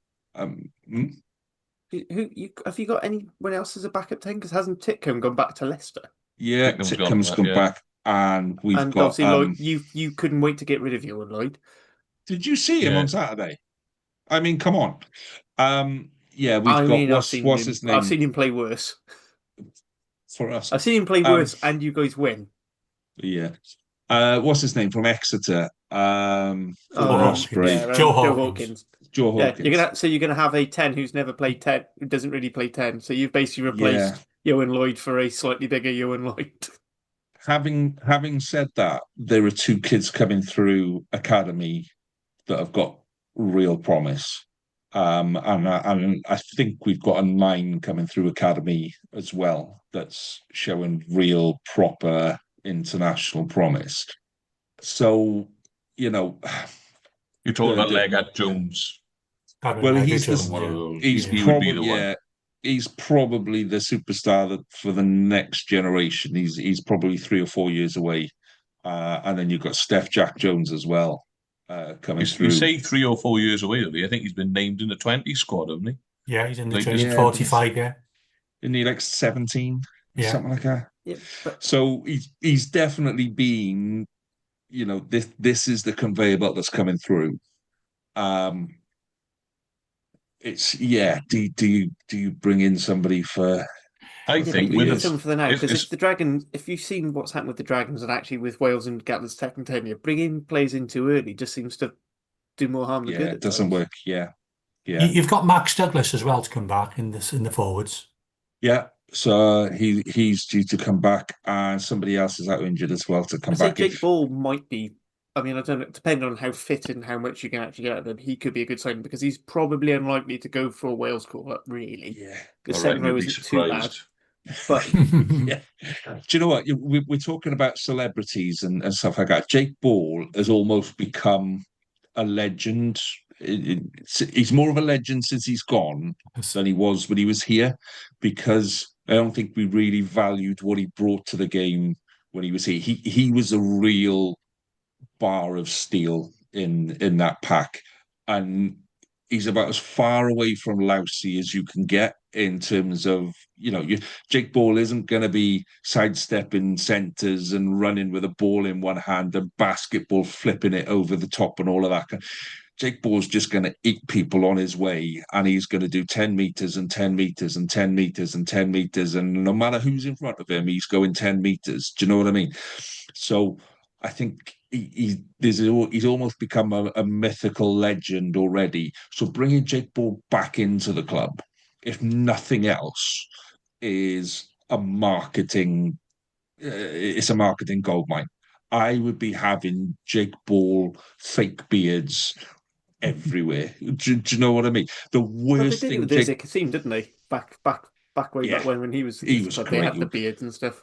Have you got anyone else as a backup 10? Because hasn't Titcombe gone back to Leicester? Yeah, Titcombe's gone back, and we've got. Obviously, Lloyd, you couldn't wait to get rid of you, Lloyd. Did you see him on Saturday? I mean, come on. Yeah, we've I got mean, what's his name I've seen him play worse. for us? I've seen him play Um, worse, and you guys win. yeah. What's his name from Exeter? Former Hawkins. Osprey, Joe Joe Hawkins. Hawkins. Joe Yeah, Hawkins. you're gonna have a 10 who's never played 10, who doesn't really play 10. So you've basically Yeah. replaced Ewan Lloyd for a slightly bigger Ewan Lloyd. Having said that, there are two kids coming through academy that have got real promise. And I think we've got a 9 coming through academy as well that's showing real proper international promise. So, you know, You're talking about the- Legat Jones. well, One of those. He would be the one. He's probably the superstar that for the next generation. He's probably 3 or 4 years away. And then you've got Steph Jack Jones as well coming You through. say 3 or 4 years away, I think he's been named in the 20 squad, hasn't he? Yeah, he's in the Like, 45, yeah. Isn't he like 17? Yeah. Something like that. Yeah, but So he's definitely been, this is the conveyor belt that's coming through. It's do you bring in somebody for I yeah, but think you with need years? someone for the now, because it's if the Dragons, if you've seen what's happened with the Dragons and actually with Wales and Gatland's second tenure, bringing players in too early just seems to do more harm than Yeah, good it at doesn't times. work. Yeah. You've got Max Douglas as well to come back in the forwards. Yeah. So he's due to come back, and somebody else is out injured as well to come I'd say back in. Jake Ball might be. I mean, I don't know. Depending on how fit and how much you can actually get out of him, he could be a good signing because he's probably unlikely to go for a Wales call up. Really, Yeah. the I second reckon you'd row be isn't too bad. surprised. But Yeah. Do you know what? We're talking about celebrities and stuff like that. Jake Ball has almost become a legend. He's more of a legend since he's gone than he was when he was here, because I don't think we really valued what he brought to the game when he was here. He was a real bar of steel in that pack, and he's about as far away from lousy as you can get in terms of Jake Ball isn't going to be sidestepping centres and running with a ball in one hand and basketball flipping it over the top and all of that. Jake Ball's just going to eat people on his way, and he's going to do 10 meters and 10 meters and 10 meters and 10 meters. And no matter who's in front of him, he's going 10 meters. Do you know what I mean? So I think he's almost become a mythical legend already. So bringing Jake Ball back into the club, if nothing else, is a marketing. It's a marketing goldmine. I would be having Jake Ball fake beards everywhere. Do you know what I mean? The well, they worst did it thing with Jake, Isaac Kassim, didn't they? Back way back when he was he was they great. had the beards and stuff.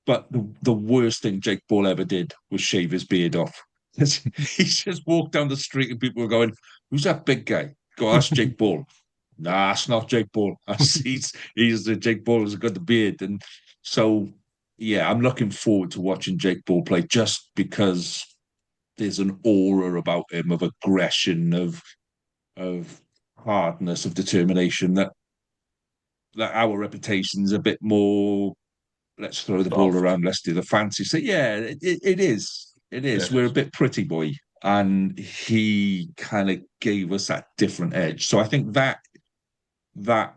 But the worst thing Jake Ball ever did was shave his beard off. He just walked down the street and people were going, "Who's that big guy?" Go, "That's Jake Ball." Nah, it's not Jake Ball. He's the Jake Ball has got the beard, and so yeah, I'm looking forward to watching Jake Ball play just because there's an aura about him of aggression, of hardness, of determination that our reputation's a bit more. Let's throw the ball Soft. around. Let's do the fancy. So yeah, it is. It is. Yes. We're a bit pretty boy, and he kind of gave us that different edge. So I think that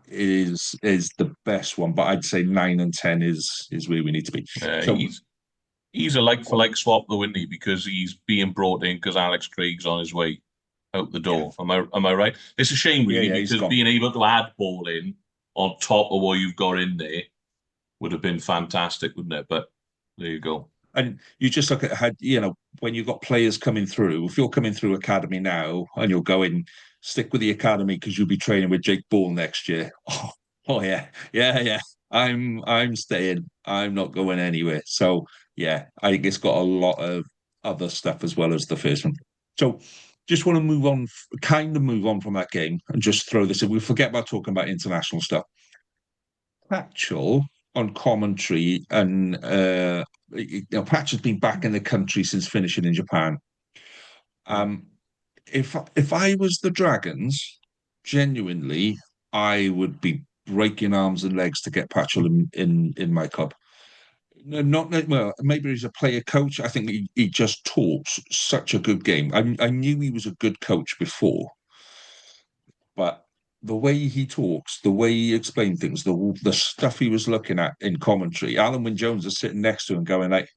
is the best one. But I'd say 9 and 10 is where we need to be. So He's a like for like swap though, isn't he? Because he's being brought in because Alex Craig's on his way out the door. Yeah. Am I right? It's a shame really Yeah, he's because gone. being able to add Ball in on top of what you've got in there would have been fantastic, wouldn't it? But there you go. And you just look at how, when you've got players coming through, if you're coming through academy now and you're going, stick with the academy because you'll be training with Jake Ball next year. Oh yeah. I'm staying. I'm not going anywhere. So yeah, I think it's got a lot of other stuff as well as the first one. So just want to move on, move on from that game and just throw this in. We'll forget about talking about international stuff. Patchell on commentary, and Patch has been back in the country since finishing in Japan. If I was the Dragons, genuinely, I would be breaking arms and legs to get Patchell in my club. Not well. Maybe he's a player coach. I think he just talks such a good game. I knew he was a good coach before, but the way he talks, the way he explained things, the stuff he was looking at in commentary, Alan Wynne-Jones is sitting next to him going like,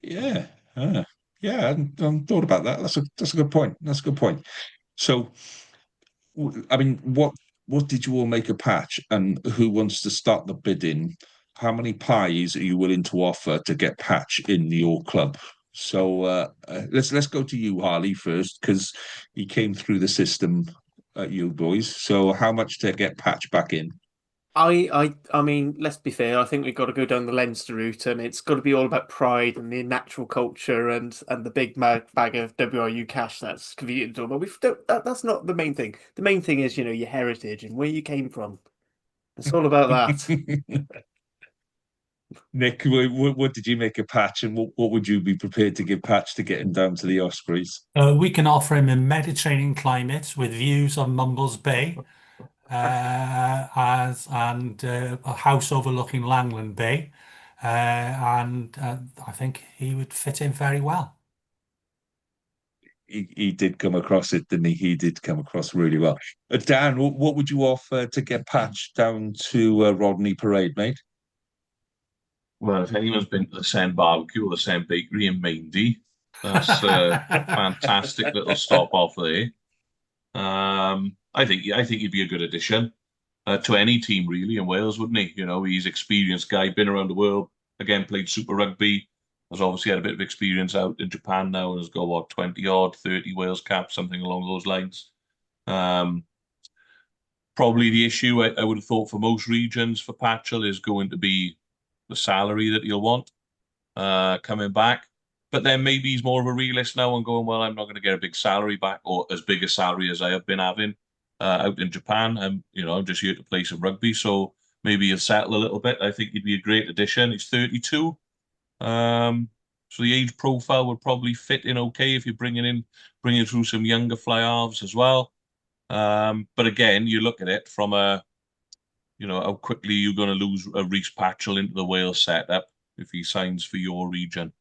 yeah, yeah, I hadn't thought about that. That's a good point. That's a good point. So, I mean, what did you all make a Patch, and who wants to start the bidding? How many pies are you willing to offer to get Patch in your club? So let's go to you, Harley, first, because he came through the system at you boys. So how much to get Patch back in? I mean, let's be fair. I think we've got to go down the Leinster route, and it's got to be all about pride and the natural culture and the big bag of WRU cash that's convenient to them. But that's not the main thing. The main thing is, your heritage and where you came from. It's all about that. Nick, what did you make a Patch, and what would you be prepared to give Patch to get him down to the Ospreys? We can offer him a Mediterranean climate with views of Mumbles Bay, and a house overlooking Langland Bay, and I think he would fit in very well. He did come across it, didn't he? He did come across really well. Dan, what would you offer to get Patch down to Rodney Parade, mate? Well, if anyone's been to the Sen Barbecue or the Sen Bakery in Maindy, that's a fantastic little stop off there. I think he'd be a good addition to any team really in Wales, wouldn't he? He's an experienced guy, been around the world. Again, played Super Rugby. Has obviously had a bit of experience out in Japan now, and has got what 20 odd, 30 Wales caps, something along those lines. Probably the issue I would have thought for most regions for Patchell is going to be the salary that he'll want coming back. But then maybe he's more of a realist now and going, well, I'm not going to get a big salary back, or as big a salary as I have been having out in Japan. I'm just here to play some rugby, so maybe he'll settle a little bit. I think he'd be a great addition. He's 32, so the age profile would probably fit in okay if you're bringing through some younger fly halves as well. But again, you look at it from how quickly you're going to lose a Reece Patchell into the Wales setup if he signs for your region.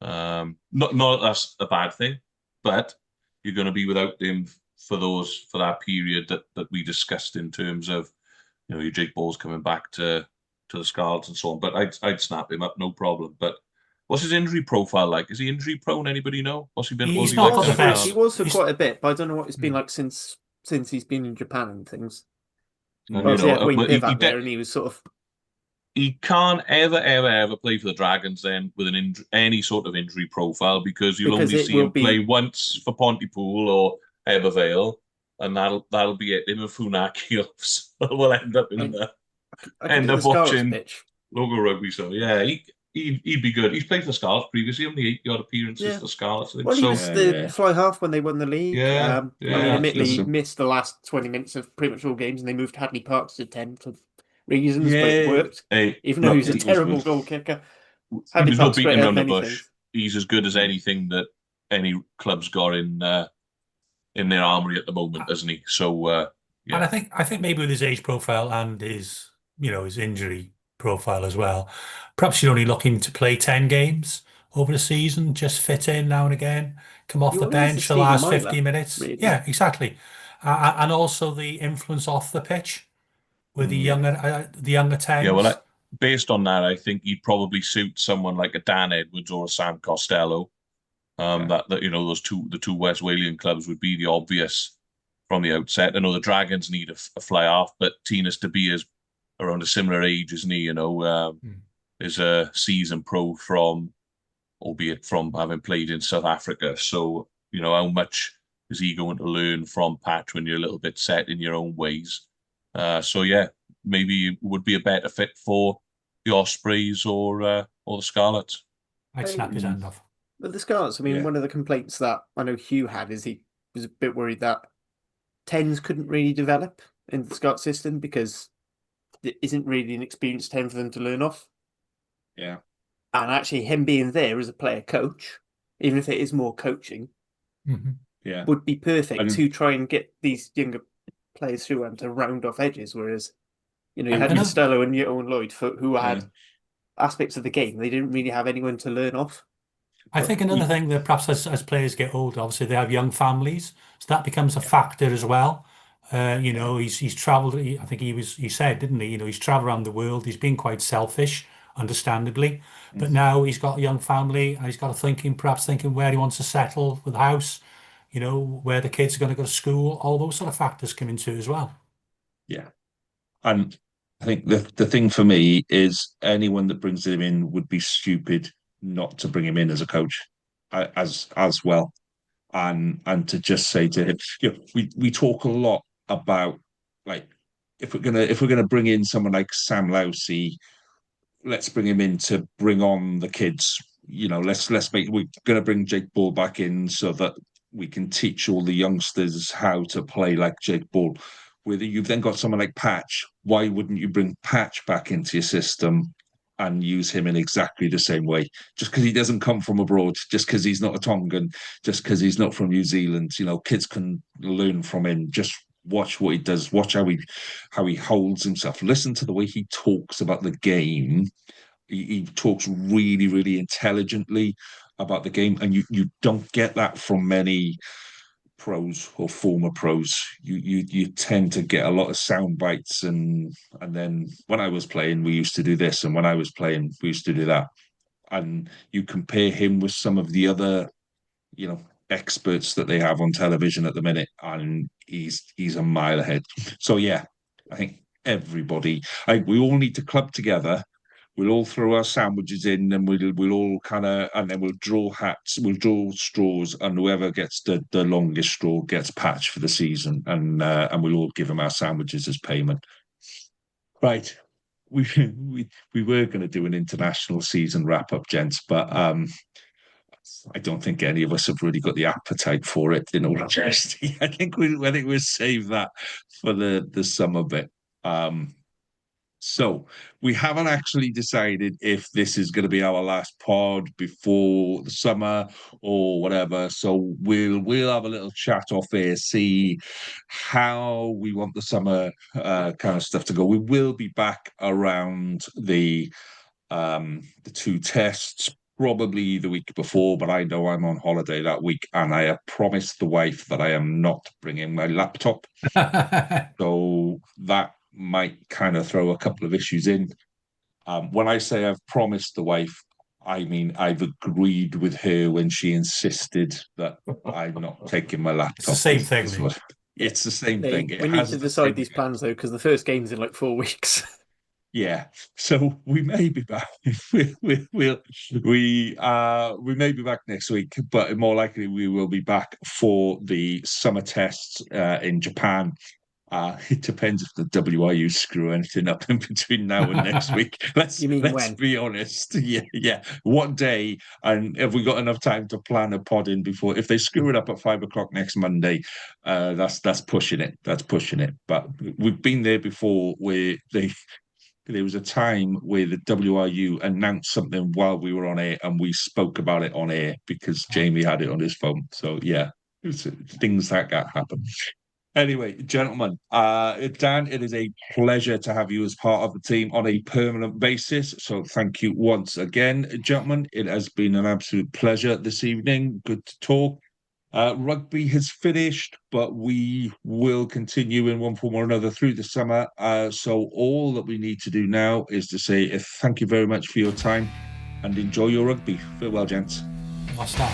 Not that that's a bad thing, but you're going to be without him for that period that we discussed in terms of your Jake Balls coming back to the Scarlets and so on. But I'd snap him up, no problem. But what's his injury profile like? Is he injury prone? Anybody know? What's he been? He's He not was got the best. He was for quite a bit, but I don't know what it's been like since he's been in Japan and things. And, Wayne but Pivac there, and he was sort of. He can't ever play for the Dragons then with any sort of injury profile, because you'll only see him play once for Pontypool or Ebervale, and that'll be it. Him and Funaki will end up watching local rugby. So yeah, he'd be good. He's played for the Scarlets previously, only 8 odd appearances for the Scarlets. Well, he was the fly half when they won the league. Yeah, I mean, admittedly, he missed the last 20 minutes of pretty much all games, and they moved Hadley Parks to 10 for reasons, but it worked. Even though he's a terrible goal kicker. He's not beating around the bush. He's as good as anything that any club's got in their armory at the moment, isn't he? So yeah. And I think maybe with his age profile and his his injury profile as well, perhaps you're only looking to play 10 games over the season, just fit in now and again, come off the bench the last 50 minutes. Really. Yeah, exactly. And also the influence off the pitch with the younger 10s. Yeah, well, based on that, I think he'd probably suit someone like a Dan Edwards or a Sam Costello. That those two West Walian clubs would be the obvious from the outset. I know the Dragons need a fly half, but Tinas Deby is around a similar age, isn't he? Is a seasoned pro albeit from having played in South Africa. So how much is he going to learn from Patch when you're a little bit set in your own ways? So yeah, maybe it would be a better fit for the Ospreys or the Scarlets. I'd snap his hand off. But the Scarlets, I mean, one of the complaints that I know Hugh had is he was a bit worried that 10s couldn't really develop in the Scarlet system because there isn't really an experienced 10 for them to learn off. Yeah. And actually him being there as a player coach, even if it is more coaching, would be perfect to try and get these younger players through and to round off edges. Whereas, you had Costello and Owen Lloyd who had aspects of the game. They didn't really have anyone to learn off. I think another thing that perhaps as players get older, obviously they have young families, so that becomes a factor as well. He's travelled. I think he said, didn't he? He's travelled around the world. He's been quite selfish, understandably, but now he's got a young family and he's got perhaps thinking where he wants to settle with a house, where the kids are going to go to school. All those sort of factors come into it as well. Yeah. And I think the thing for me is anyone that brings him in would be stupid not to bring him in as a coach as well. And to just say to him, we talk a lot about, like, if we're gonna bring in someone like Sam Lousy, let's bring him in to bring on the kids. We're gonna bring Jake Ball back in so that we can teach all the youngsters how to play like Jake Ball. Whether you've then got someone like Patch, why wouldn't you bring Patch back into your system and use him in exactly the same way? Just because he doesn't come from abroad, just because he's not a Tongan, just because he's not from New Zealand, kids can learn from him. Just watch what he does, watch how he holds himself. Listen to the way he talks about the game. He talks really, really intelligently about the game, and you don't get that from many pros or former pros. You tend to get a lot of sound bites, and then when I was playing we used to do this, and when I was playing we used to do that, and you compare him with some of the other experts that they have on television at the minute, and he's a mile ahead. So yeah, I think we all need to club together. We'll all throw our sandwiches in, and we'll all and then we'll draw hats, we'll draw straws, and whoever gets the longest straw gets Patch for the season, and we'll all give them our sandwiches as payment. Right, we were going to do an international season wrap up, gents, but I don't think any of us have really got the appetite for it. In all honesty, I think we'll save that for the summer bit. So we haven't actually decided if this is going to be our last pod before the summer or whatever. So we'll have a little chat off here, see how we want the summer kind of stuff to go. We will be back around the two tests, probably the week before, but I know I'm on holiday that week, and I have promised the wife that I am not bringing my laptop. So that might kind of throw a couple of issues in. When I say I've promised the wife, I mean I've agreed with her when she insisted that I'm not taking my laptop. It's the same thing. It's the same thing. We need to decide these plans though, because the first game's in like 4 weeks. Yeah, so we may be back. we may be back next week, but more likely we will be back for the summer tests in Japan. It depends if the WIU screw anything up in between now and next week. Let's be honest. Yeah. What day, and have we got enough time to plan a pod in before? If they screw it up at 5 o'clock next Monday, that's pushing it. That's pushing it. But we've been there before, where there was a time where the WRU announced something while we were on air, and we spoke about it on air because Jamie had it on his phone. So yeah, things like that happen. Anyway, gentlemen, Dan, it is a pleasure to have you as part of the team on a permanent basis. So thank you once again, gentlemen. It has been an absolute pleasure this evening. Good to talk. Rugby has finished, but we will continue in one form or another through the summer. So all that we need to do now is to say thank you very much for your time and enjoy your rugby. Farewell, gents. What's that?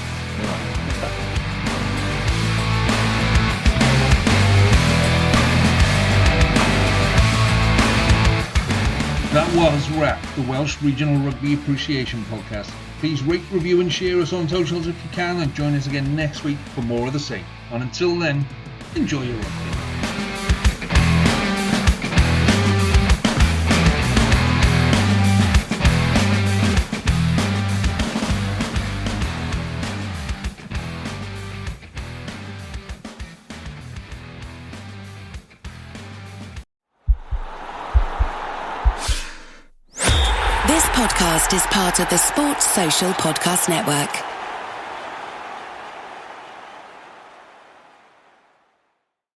That was RAP, the Welsh Regional Rugby Appreciation Podcast. Please rate, review and share us on socials if you can, and join us again next week for more of the same. And until then, enjoy your rugby. This podcast is part of the Sports Social Podcast Network.